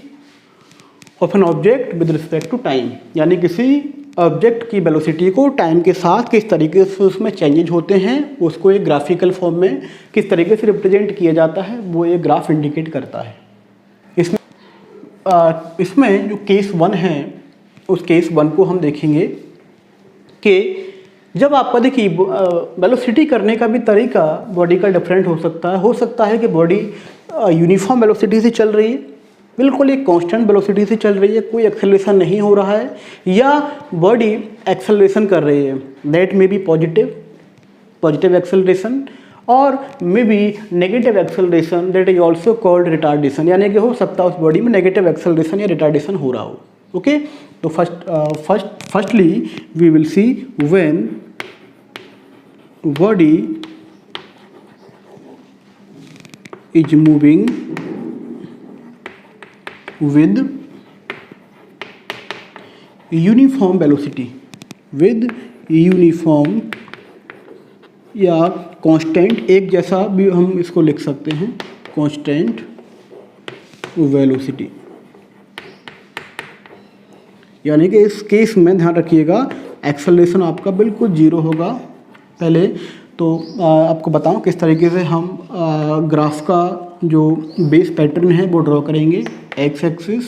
of an object with respect to time, यानी किसी ऑब्जेक्ट की वेलोसिटी को टाइम के साथ किस तरीके से उसमें चेंजेज होते हैं, उसको एक ग्राफिकल फॉर्म में किस तरीके से रिप्रेजेंट किया जाता है, वो एक ग्राफ इंडिकेट करता है। इसमें जो केस 1 है उस केस 1 को हम देखेंगे कि जब आपका देखिए वेलोसिटी करने का भी तरीका बॉडी का डिफरेंट हो सकता है कि बॉडी यूनिफॉर्म वेलोसिटी से चल रही है, बिल्कुल एक कांस्टेंट वेलोसिटी से चल रही है, कोई एक्सेलरेशन नहीं हो रहा है, या बॉडी एक्सेलरेशन कर रही है, that may be positive acceleration और may be negative acceleration, that is also called retardation, यानी कि हो सकता है उस बॉडी में नेगेटिव एक्सेलरेशन या रिटार्डेशन हो रहा हो। ओके तो firstly we will see when body is moving with uniform velocity, with uniform या कांस्टेंट, एक जैसा भी हम इसको लिख सकते हैं, कांस्टेंट वेलोसिटी, यानी कि इस केस में ध्यान रखिएगा एक्सेलरेशन आपका बिल्कुल जीरो होगा। पहले तो आपको बताऊं किस तरीके से हम ग्राफ का जो बेस पैटर्न है वो ड्रॉ करेंगे। एक्स एक्सिस,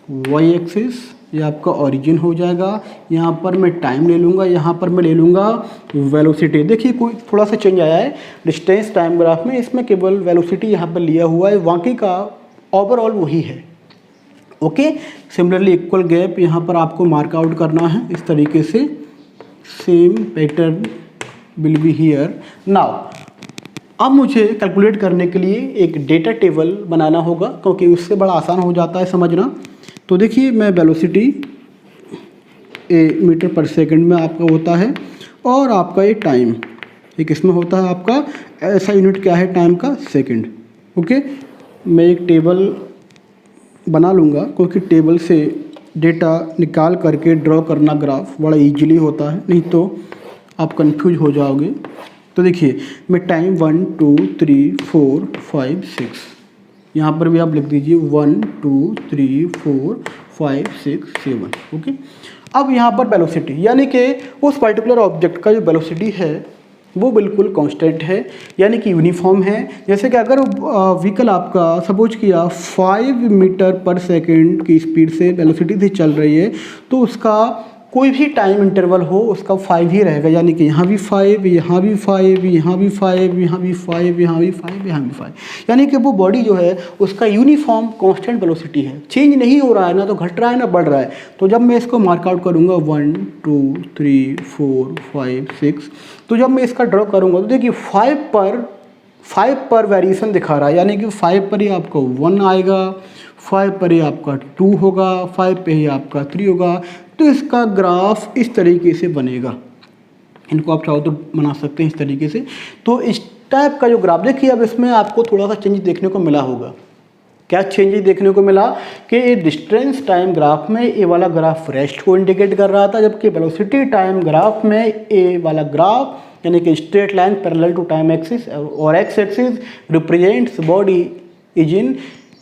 वाई एक्सिस, ये आपका ओरिजिन हो जाएगा, यहाँ पर मैं टाइम ले लूँगा, यहाँ पर मैं ले लूँगा वेलोसिटी। देखिए कोई थोड़ा सा चेंज आया है डिस्टेंस टाइम ग्राफ में, इसमें केवल वेलोसिटी यहाँ पर लिया हुआ है, बाकी का ओवरऑल वही है। ओके सिमिलरली इक्वल गैप यहाँ पर आपको मार्क आउट करना है इस तरीके से, same pattern will be here. Now अब मुझे कैलकुलेट करने के लिए एक डेटा टेबल बनाना होगा, क्योंकि उससे बड़ा आसान हो जाता है समझना। तो देखिए मैं वेलोसिटी मीटर पर सेकंड में आपका होता है, और आपका ये टाइम एक इसमें होता है आपका, ऐसा यूनिट क्या है टाइम का, सेकंड। ओके मैं एक टेबल बना लूँगा, क्योंकि टेबल से डेटा निकाल करके ड्रॉ करना ग्राफ बड़ा ईजिली होता है, नहीं तो आप कंफ्यूज हो जाओगे। तो देखिए मैं टाइम 1 2 3 4 5 6, यहाँ पर भी आप लिख दीजिए 1 2 3 4 5 6 7। ओके अब यहाँ पर वेलोसिटी, यानी कि उस पर्टिकुलर ऑब्जेक्ट का जो वेलोसिटी है वो बिल्कुल कांस्टेंट है, यानी कि यूनिफॉर्म है। जैसे कि अगर व्हीकल आपका सपोज किया 5 मीटर पर सेकेंड की स्पीड से वेलोसिटी से चल रही है, तो उसका कोई भी टाइम इंटरवल हो उसका 5 ही रहेगा, यानी कि यहाँ भी 5, यहाँ भी 5, यहाँ भी 5, यहाँ भी 5, यहाँ भी 5, यहाँ भी 5, यानी कि वो बॉडी जो है उसका यूनिफॉर्म कांस्टेंट वेलोसिटी है, चेंज नहीं हो रहा है, ना तो घट रहा है ना बढ़ रहा है। तो जब मैं इसको मार्क आउट करूँगा 1 2 3 4 5 6, तो जब मैं इसका ड्रॉ करूँगा तो देखिए 5 पर वेरिएशन दिखा रहा है, यानी कि 5 पर ही आपका 1 आएगा, 5 पर ही आपका 2 होगा, 5 पे ही आपका 3 होगा। तो इसका ग्राफ इस तरीके से बनेगा, इनको आप चाहो तो बना सकते हैं इस तरीके से। तो इस टाइप का जो ग्राफ देखिए, अब इसमें आपको थोड़ा सा चेंज देखने को मिला होगा। क्या चेंजेस देखने को मिला कि डिस्टेंस टाइम ग्राफ में ए वाला ग्राफ रेस्ट को इंडिकेट कर रहा था, जबकि वेलोसिटी टाइम ग्राफ में ए वाला ग्राफ यानी कि straight line parallel to time axis और x axis represents body is in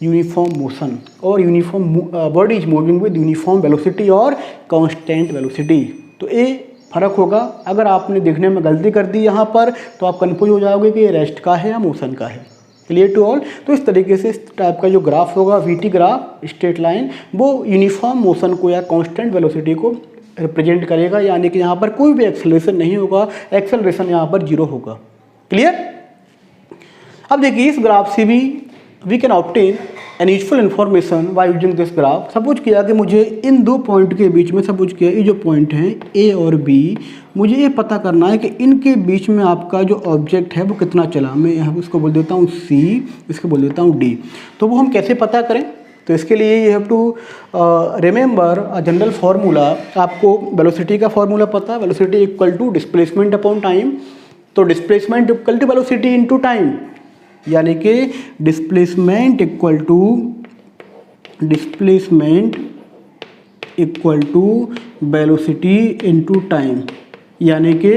uniform motion, और uniform body is moving with uniform velocity और कांस्टेंट वेलोसिटी। तो ये फ़र्क होगा। अगर आपने देखने में गलती कर दी यहाँ पर तो आप कन्फ्यूज हो जाओगे कि ये रेस्ट का है या मोशन का है। Clear to all. तो इस तरीके से इस टाइप का जो ग्राफ होगा वीटी ग्राफ स्ट्रेट लाइन, वो यूनिफॉर्म मोशन को या कांस्टेंट वेलोसिटी को रिप्रेजेंट करेगा, यानी कि यहाँ पर कोई भी एक्सेलरेशन नहीं होगा, एक्सेलरेशन यहाँ पर 0 होगा। क्लियर। अब देखिए इस ग्राफ से भी we can obtain an useful information by using this graph. Suppose किया कि मुझे इन दो पॉइंट के बीच में, सपोज किया ये जो पॉइंट हैं ए और बी, मुझे ये पता करना है कि इनके बीच में आपका जो ऑब्जेक्ट है वो कितना चला। मैं यहाँ इसको बोल देता हूँ सी, इसको बोल देता हूँ डी। तो वो हम कैसे पता करें? तो इसके लिए you have to remember a general formula. आपको वेलोसिटी का फार्मूला पता है, velocity equal to displacement upon time. तो displacement equal to velocity into time, यानी कि displacement equal to velocity into time. यानी कि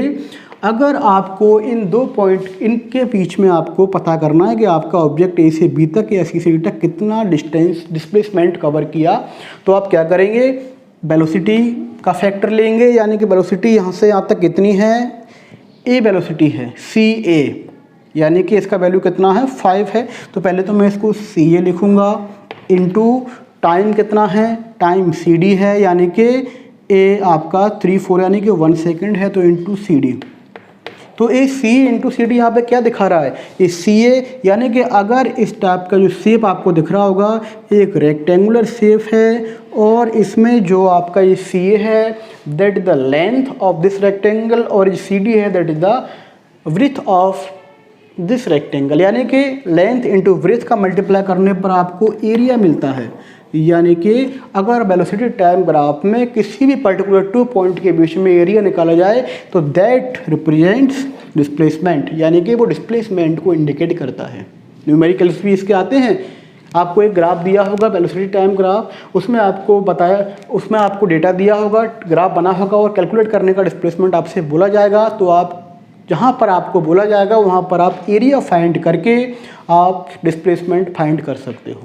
अगर आपको इन दो पॉइंट इनके बीच में आपको पता करना है कि आपका ऑब्जेक्ट ए से बी तक या सी से डी तक कितना डिस्टेंस डिस्प्लेसमेंट कवर किया, तो आप क्या करेंगे? वेलोसिटी का फैक्टर लेंगे, यानी कि वेलोसिटी यहाँ से यहाँ तक कितनी है? ए वेलोसिटी है सी ए, यानी कि इसका वैल्यू कितना है? 5 है। तो पहले तो मैं इसको सी ए लिखूँगा इनटू टाइम कितना है? टाइम सी डी है, यानी कि ए आपका 3/4 यानी कि 1 सेकेंड है, तो इनटू सी डी। तो ये सी इंटू सी डी यहाँ पे क्या दिखा रहा है? ये सी ए, यानी कि अगर इस टाइप का जो शेप आपको दिख रहा होगा एक रेक्टेंगुलर शेप है, और इसमें जो आपका ये सी ए है that is the length of this rectangle, और ये सी डी है that is the width of this rectangle, यानी कि लेंथ इंटू ब्रेथ का मल्टीप्लाई करने पर आपको एरिया मिलता है। यानी कि अगर वेलोसिटी टाइम ग्राफ में किसी भी पर्टिकुलर 2 पॉइंट के बीच में एरिया निकाला जाए तो दैट रिप्रेजेंट्स डिस्प्लेसमेंट, यानी कि वो डिस्प्लेसमेंट को इंडिकेट करता है। न्यूमेरिकल्स भी इसके आते हैं। आपको एक ग्राफ दिया होगा वेलोसिटी टाइम ग्राफ, उसमें आपको बताया, उसमें आपको डेटा दिया होगा, ग्राफ बना होगा और कैलकुलेट करने का डिस्प्लेसमेंट आपसे बोला जाएगा। तो आप जहाँ पर आपको बोला जाएगा वहाँ पर आप एरिया फाइंड करके आप डिस्प्लेसमेंट फाइंड कर सकते हो।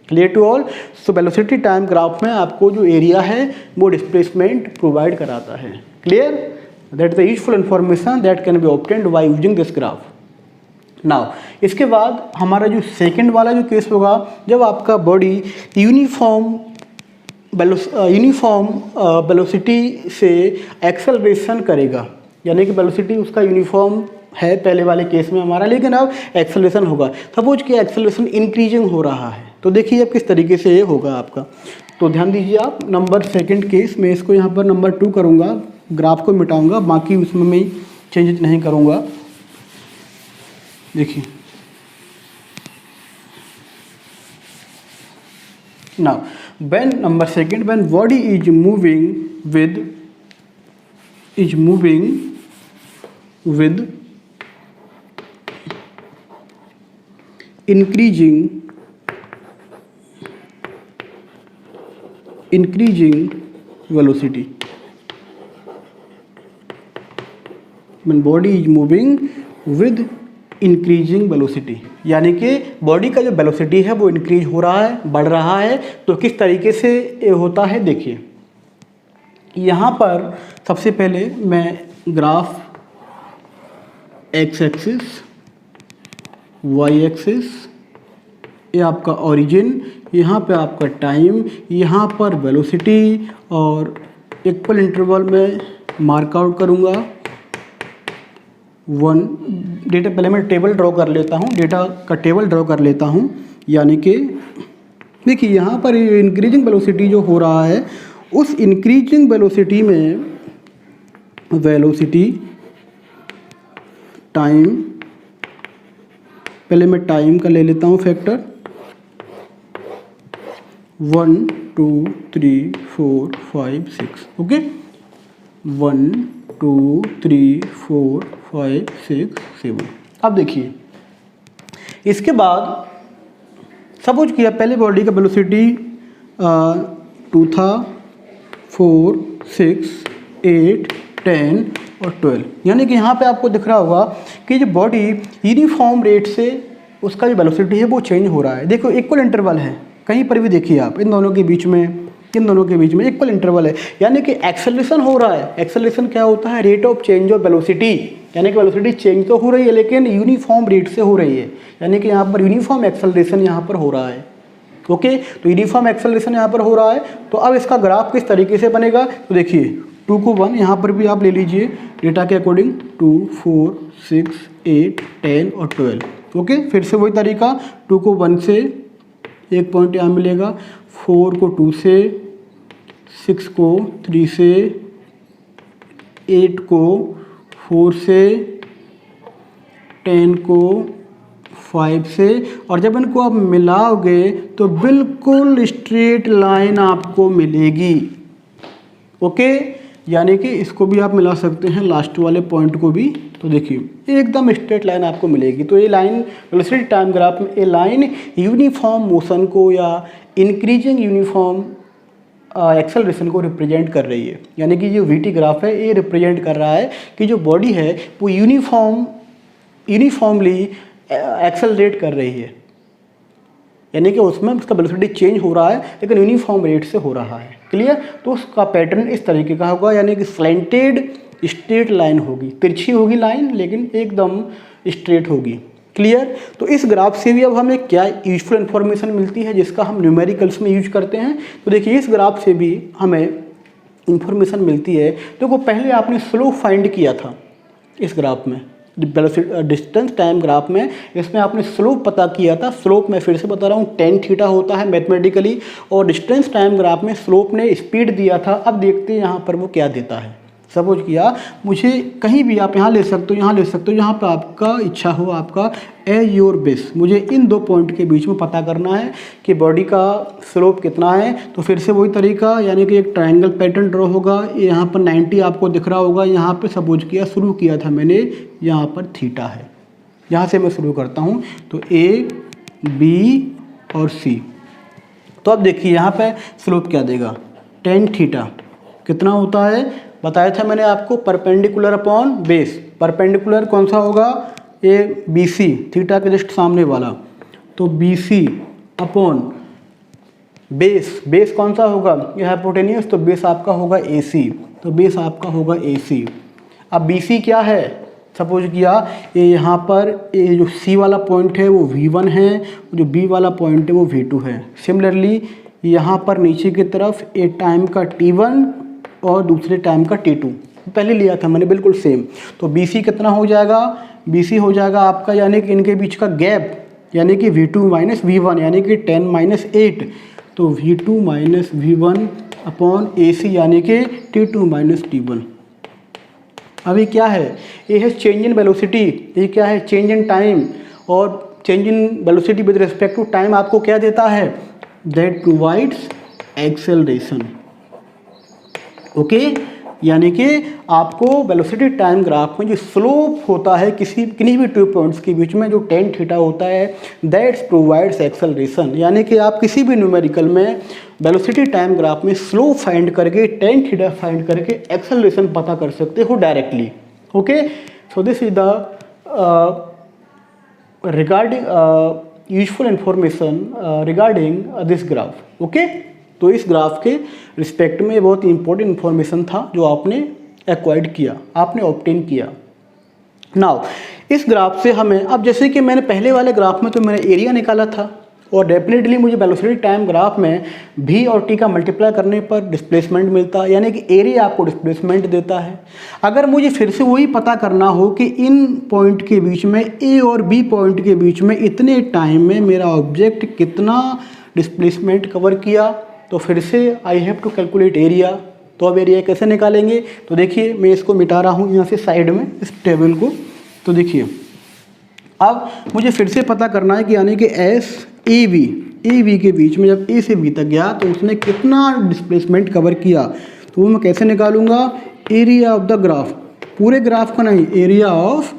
Clear to all. So velocity time graph में आपको जो एरिया है वो डिस्प्लेसमेंट प्रोवाइड कराता है। Clear. That is the useful information that can be obtained by using this graph. Now इसके बाद हमारा जो सेकेंड वाला जो केस होगा, जब आपका बॉडी यूनिफॉर्म वेलोसिटी से एक्सेलरेशन करेगा, यानी कि वेलोसिटी उसका यूनिफॉर्म है पहले वाले केस में हमारा, लेकिन अब एक्सेलरेशन होगा। सपोज कि एक्सेलरेशन इंक्रीजिंग हो रहा है, तो देखिए अब किस तरीके से ये होगा आपका। तो ध्यान दीजिए आप, नंबर सेकंड केस में इसको यहाँ पर नंबर 2 करूँगा, ग्राफ को मिटाऊंगा, बाकी उसमें मैं चेंज नहीं करूँगा। देखिए now when number second, when body is moving with increasing velocity, when body is moving with increasing velocity, यानी कि बॉडी का जो वेलोसिटी है वो इंक्रीज हो रहा है, बढ़ रहा है। तो किस तरीके से ये होता है देखिए, यहाँ पर सबसे पहले मैं graph x axis, y axis, ये आपका ओरिजिन, यहाँ पे आपका टाइम, यहाँ पर वेलोसिटी, और इक्वल इंटरवल में मार्क आउट करूँगा 1 डेटा। पहले मैं टेबल ड्रॉ कर लेता हूँ, डेटा का टेबल ड्रॉ कर लेता हूँ। यानी कि देखिए यहाँ पर इंक्रीजिंग वेलोसिटी जो हो रहा है, उस इंक्रीजिंग वेलोसिटी में वेलोसिटी टाइम, पहले मैं टाइम का ले लेता हूँ फैक्टर 1 2 3 4 5 6। ओके 1 2 3 4 5 6 7। अब देखिए इसके बाद सपोज किया पहले बॉडी का वेलोसिटी 2 था, 4 6 8 10 और 12, यानी कि यहाँ पे आपको दिख रहा होगा कि जो बॉडी यूनिफॉर्म रेट से उसका जो वेलोसिटी है वो चेंज हो रहा है। देखो इक्वल इंटरवल है, कहीं पर भी देखिए आप इन दोनों के बीच में इन दोनों के बीच में इक्वल इंटरवल है, यानी कि एक्सेलरेशन हो रहा है। एक्सेलरेशन क्या होता है? Rate of change of velocity, यानी कि वेलोसिटी चेंज तो हो रही है लेकिन यूनिफॉर्म रेट से हो रही है, यानी कि यहाँ पर यूनिफॉर्म एक्सेलरेशन यहाँ पर हो रहा है। ओके, तो यूनिफॉर्म एक्सेलरेशन यहाँ पर हो रहा है। तो अब इसका ग्राफ किस तरीके से बनेगा? तो देखिए 2 को 1 यहाँ पर भी आप ले लीजिए डेटा के अकॉर्डिंग, 2, 4, 6, 8, 10 और 12। ओके, फिर से वही तरीका, 2 को 1 से 1 पॉइंट यहाँ मिलेगा, 4 को 2 से, 6 को 3 से, 8 को 4 से, 10 को 5 से, और जब इनको आप मिलाओगे तो बिल्कुल स्ट्रेट लाइन आपको मिलेगी। ओके, यानी कि इसको भी आप मिला सकते हैं लास्ट वाले पॉइंट को भी। तो देखिए एकदम स्ट्रेट लाइन आपको मिलेगी। तो ये लाइन वेलोसिटी टाइम ग्राफ में ये लाइन यूनिफॉर्म मोशन को या इंक्रीजिंग यूनिफॉर्म एक्सेलरेशन को रिप्रेजेंट कर रही है, यानी कि जो वीटी ग्राफ है ये रिप्रेजेंट कर रहा है कि जो बॉडी है वो यूनिफॉर्मली एक्सेलरेट कर रही है, यानी कि उसमें उसका वेलोसिटी चेंज हो रहा है लेकिन यूनिफॉर्म रेट से हो रहा है। क्लियर? तो उसका पैटर्न इस तरीके का होगा, यानी कि स्लैंटेड स्ट्रेट लाइन होगी, तिरछी होगी लाइन लेकिन एकदम स्ट्रेट होगी। क्लियर? तो इस ग्राफ से भी अब हमें क्या यूजफुल इन्फॉर्मेशन मिलती है जिसका हम न्यूमेरिकल्स में यूज करते हैं। तो देखिए इस ग्राफ से भी हमें इंफॉर्मेशन मिलती है। देखो पहले आपने स्लोप फाइंड किया था इस ग्राफ में, डिस्टेंस टाइम ग्राफ में, इसमें आपने स्लोप पता किया था। स्लोप मैं फिर से बता रहा हूँ tan थीटा होता है मैथमेटिकली, और डिस्टेंस टाइम ग्राफ में स्लोप ने स्पीड दिया था। अब देखते हैं यहाँ पर वो क्या देता है। सपोज किया मुझे कहीं भी आप यहाँ ले सकते हो, यहाँ ले सकते हो, यहाँ पर आपका इच्छा हो, आपका एज योर बेस, मुझे इन दो पॉइंट के बीच में पता करना है कि बॉडी का स्लोप कितना है। तो फिर से वही तरीका, यानी कि एक ट्रायंगल पैटर्न ड्रॉ होगा। यहाँ पर 90 आपको दिख रहा होगा, यहाँ पे सपोज किया शुरू किया था मैंने, यहाँ पर थीटा है, यहाँ से मैं शुरू करता हूँ। तो ए, बी और सी। तो अब देखिए यहाँ पे स्लोप क्या देगा, tan थीटा कितना होता है बताया था मैंने आपको, परपेंडिकुलर अपॉन बेस। परपेंडिकुलर कौन सा होगा? ए बी सी, थीटा के जस्ट सामने वाला। तो B C upon base, base कौन सा होगा? ये हाइपोटेनियस, तो बेस आपका होगा ए सी। तो बेस आपका होगा ए सी। अब बी सी क्या है? सपोज किया ये यहाँ पर ये जो सी वाला पॉइंट है वो V1 है, जो बी वाला पॉइंट है वो V2 है। सिमिलरली यहाँ पर नीचे की तरफ एक टाइम का T1 और दूसरे टाइम का T2 पहले लिया था मैंने, बिल्कुल सेम। तो BC कितना हो जाएगा? BC हो जाएगा आपका, यानी कि इनके बीच का गैप, यानी कि V2 माइनस V1, यानी कि 10 माइनस 8। तो V2 minus V1 upon AC, यानी कि T2 माइनस T1। अभी क्या है? ये है चेंज इन वेलोसिटी, ये क्या है? Change in time. और change in velocity with respect to time आपको क्या देता है? That provides acceleration. ओके, यानी कि आपको वेलोसिटी टाइम ग्राफ में जो स्लोप होता है किन्हीं भी 2 पॉइंट्स के बीच में, जो tan थीटा होता है, दैट्स प्रोवाइड्स एक्सेलरेशन। यानी कि आप किसी भी न्यूमेरिकल में वेलोसिटी टाइम ग्राफ में स्लोप फाइंड करके, tan थीटा फाइंड करके एक्सेलरेशन पता कर सकते हो directly. Okay, so this is the regarding useful information regarding this graph. Okay, तो इस ग्राफ के रिस्पेक्ट में बहुत ही इंपॉर्टेंट इन्फॉर्मेशन था जो आपने एक्वायर्ड किया, आपने ऑब्टेन किया। नाउ इस ग्राफ से हमें, अब जैसे कि मैंने पहले वाले ग्राफ में तो मैंने एरिया निकाला था, और डेफिनेटली मुझे वेलोसिटी टाइम ग्राफ में v और t का मल्टीप्लाई करने पर डिस्प्लेसमेंट मिलता है, यानी कि एरिया आपको डिस्प्लेसमेंट देता है। अगर मुझे फिर से वही पता करना हो कि इन पॉइंट के बीच में, a और b पॉइंट के बीच में इतने टाइम में मेरा ऑब्जेक्ट कितना डिस्प्लेसमेंट कवर किया, तो फिर से I have to calculate area. तो अब एरिया कैसे निकालेंगे? तो देखिए मैं इसको मिटा रहा हूँ यहाँ से साइड में इस टेबल को। तो देखिए अब मुझे फिर से पता करना है कि यानी कि एस ए बी के बीच में जब ए से बी तक गया तो उसने कितना डिस्प्लेसमेंट कवर किया। तो वो मैं कैसे निकालूंगा? एरिया ऑफ द ग्राफ, पूरे ग्राफ का नहीं, area of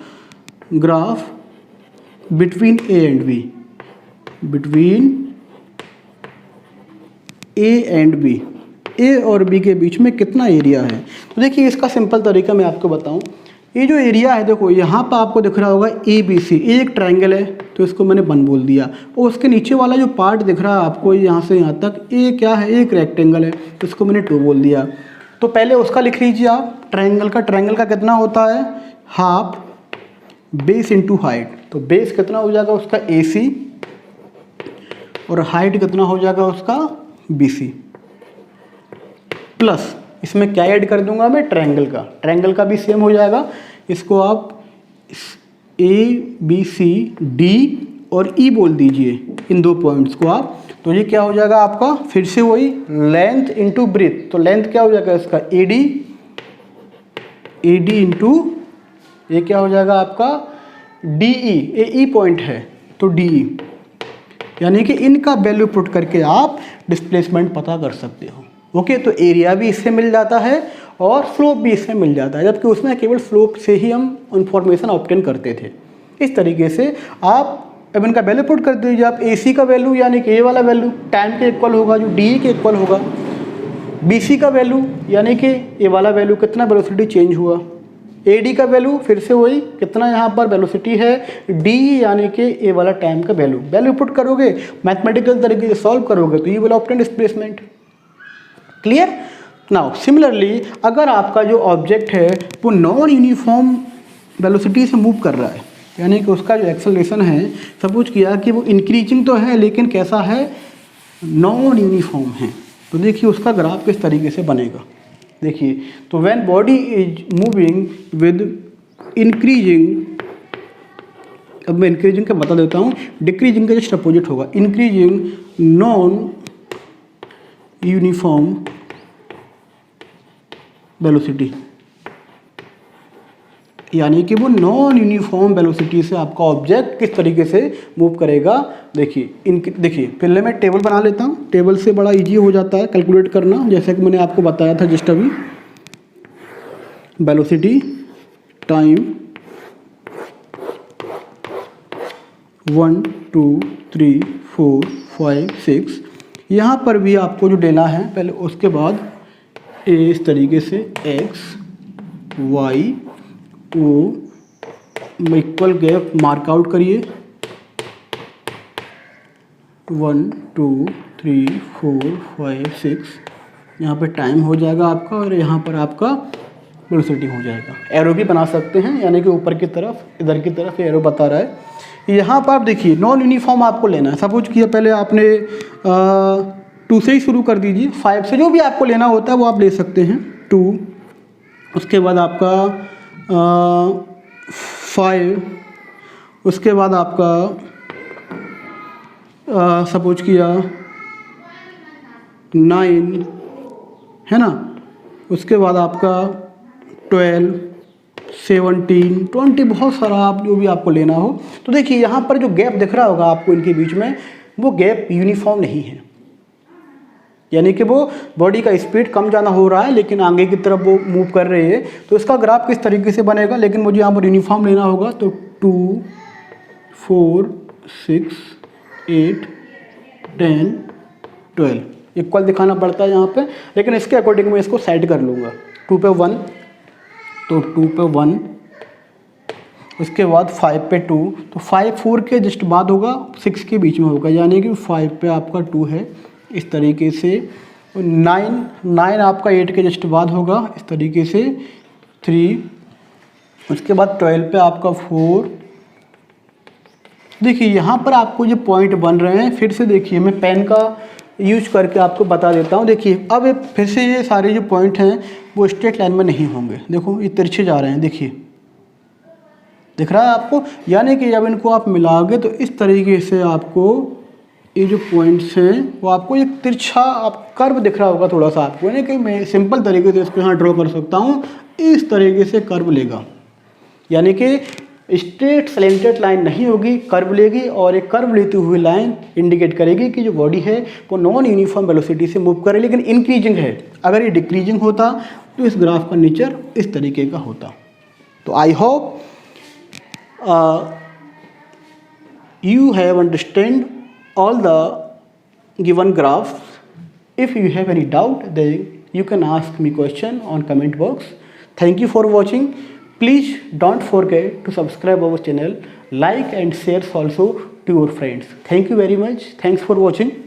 graph between A and B, between A and B, A और बी के बीच में कितना एरिया है। तो देखिए इसका सिंपल तरीका मैं आपको बताऊं, ये जो एरिया है देखो यहाँ पर आपको दिख रहा होगा ABC, ये एक ट्रायंगल है तो इसको मैंने 1 बोल दिया, और उसके नीचे वाला जो पार्ट दिख रहा है आपको यहाँ से यहाँ तक, ये क्या है, एक रेक्टेंगल है तो इसको मैंने 2 बोल दिया। तो पहले उसका लिख लीजिए आप, ट्रायंगल का कितना होता है, हाफ बेस इंटू हाइट। तो बेस कितना हो जाएगा उसका AC, और हाइट कितना हो जाएगा उसका BC, प्लस इसमें क्या ऐड कर दूंगा मैं, ट्रायंगल का भी सेम हो जाएगा। इसको आप ABCD और E बोल दीजिए, इन 2 पॉइंट्स को आप। तो ये क्या हो जाएगा आपका, फिर से वही लेंथ इंटू ब्रेथ। तो लेंथ क्या हो जाएगा इसका AD इंटू ये क्या हो जाएगा आपका DE, ये E पॉइंट है तो DE, यानी कि इनका वैल्यू पुट करके आप डिस्प्लेसमेंट पता कर सकते हो। ओके, तो एरिया भी इससे मिल जाता है और स्लोप भी इससे मिल जाता है, जबकि उसमें केवल स्लोप से ही हम इंफॉर्मेशन ऑब्टेन करते थे। इस तरीके से आप अब इनका वैल्यू पुट कर दीजिए आप, AC का वैल्यू यानी कि ये वाला वैल्यू टाइम के इक्वल होगा जो DE के इक्वल होगा, BC का वैल्यू यानी कि ये वाला वैल्यू कितना वेलोसिटी चेंज हुआ, AD का वैल्यू फिर से वही कितना यहाँ पर वेलोसिटी है, DE यानी कि ये वाला टाइम का वैल्यू पुट करोगे, मैथमेटिकल तरीके से सॉल्व करोगे तो ये will obtain displacement. Clear. Now similarly अगर आपका जो ऑब्जेक्ट है वो नॉन यूनिफॉर्म वेलोसिटी से मूव कर रहा है, यानी कि उसका जो एक्सेलरेशन है, सपोज किया कि वो इंक्रीजिंग तो है लेकिन कैसा है, नॉन यूनिफॉर्म है, तो देखिए उसका ग्राफ किस तरीके से बनेगा। देखिए, तो when body is moving with increasing, अब मैं इंक्रीजिंग का बता देता हूँ, डिक्रीजिंग का जस्ट अपोजिट होगा, इंक्रीजिंग नॉन यूनिफॉर्म वेलोसिटी, यानी कि वो नॉन यूनिफॉर्म वेलोसिटी से आपका ऑब्जेक्ट किस तरीके से मूव करेगा। देखिए पहले मैं टेबल बना लेता हूँ, टेबल से बड़ा इजी हो जाता है कैलकुलेट करना, जैसे कि मैंने आपको बताया था जस्ट अभी, वेलोसिटी टाइम 1 2 3 4 5 6, यहाँ पर भी आपको जो देना है पहले, उसके बाद इस तरीके से x y O equal gap mark out करिए, 1 2 3 4 5 6, यहाँ पे टाइम हो जाएगा आपका और यहाँ पर आपका वेलोसिटी हो जाएगा। एरो भी बना सकते हैं, यानी कि ऊपर की तरफ, इधर की तरफ एरो बता रहा है। यहाँ पर आप देखिए नॉन यूनिफॉर्म आपको लेना है, सपोज किया पहले आपने 2 से ही शुरू कर दीजिए, 5 से जो भी आपको लेना होता है वो आप ले सकते हैं, 2, उसके बाद आपका 5, उसके बाद आपका सपोज किया 9 है ना, उसके बाद आपका 12 17 20, बहुत सारा आप जो भी आपको लेना हो। तो देखिए यहाँ पर जो गैप दिख रहा होगा आपको इनके बीच में, वो गैप यूनिफॉर्म नहीं है, यानी कि वो बॉडी का स्पीड कम ज़्यादा हो रहा है लेकिन आगे की तरफ वो मूव कर रही है। तो इसका ग्राफ किस तरीके से बनेगा, लेकिन मुझे यहाँ पर यूनिफॉर्म लेना होगा, तो 2 4 6 8 10 12 इक्वल दिखाना पड़ता है यहाँ पे, लेकिन इसके अकॉर्डिंग मैं इसको सेट कर लूँगा। 2 पे 1, तो 2 पे 1, उसके बाद 5 पे 2, तो 5 4 के जस्ट बाद होगा, 6 के बीच में होगा, यानी कि 5 पे आपका 2 है इस तरीके से, 9 आपका 8 के जस्ट बाद होगा इस तरीके से, 3, उसके बाद 12 पे आपका 4। देखिए यहाँ पर आपको जो पॉइंट बन रहे हैं, फिर से देखिए मैं पेन का यूज करके आपको बता देता हूँ। देखिए अब फिर से ये सारे जो पॉइंट हैं वो स्ट्रेट लाइन में नहीं होंगे, देखो ये तिरछे जा रहे हैं, देखिए दिख रहा है आपको, यानी कि जब इनको आप मिलाओगे तो इस तरीके से आपको ये जो पॉइंट्स हैं वो आपको एक तिरछा आप कर्व दिख रहा होगा थोड़ा सा आपको, यानी कि मैं सिंपल तरीके से इसको यहाँ ड्रॉ कर सकता हूँ, इस तरीके से कर्व लेगा, यानी कि स्ट्रेट स्लेंटेड लाइन नहीं होगी, कर्व लेगी, और एक कर्व लेती हुई लाइन इंडिकेट करेगी कि जो बॉडी है वो नॉन यूनिफॉर्म वेलोसिटी से मूव करे, लेकिन इंक्रीजिंग है। अगर ये डिक्रीजिंग होता तो इस ग्राफ का नेचर इस तरीके का होता। तो I hope you have understand all the given graphs. If you have any doubt, then you can ask me question on comment box. Thank you for watching. Please don't forget to subscribe our channel, like and share also to your friends. Thank you very much. Thanks for watching.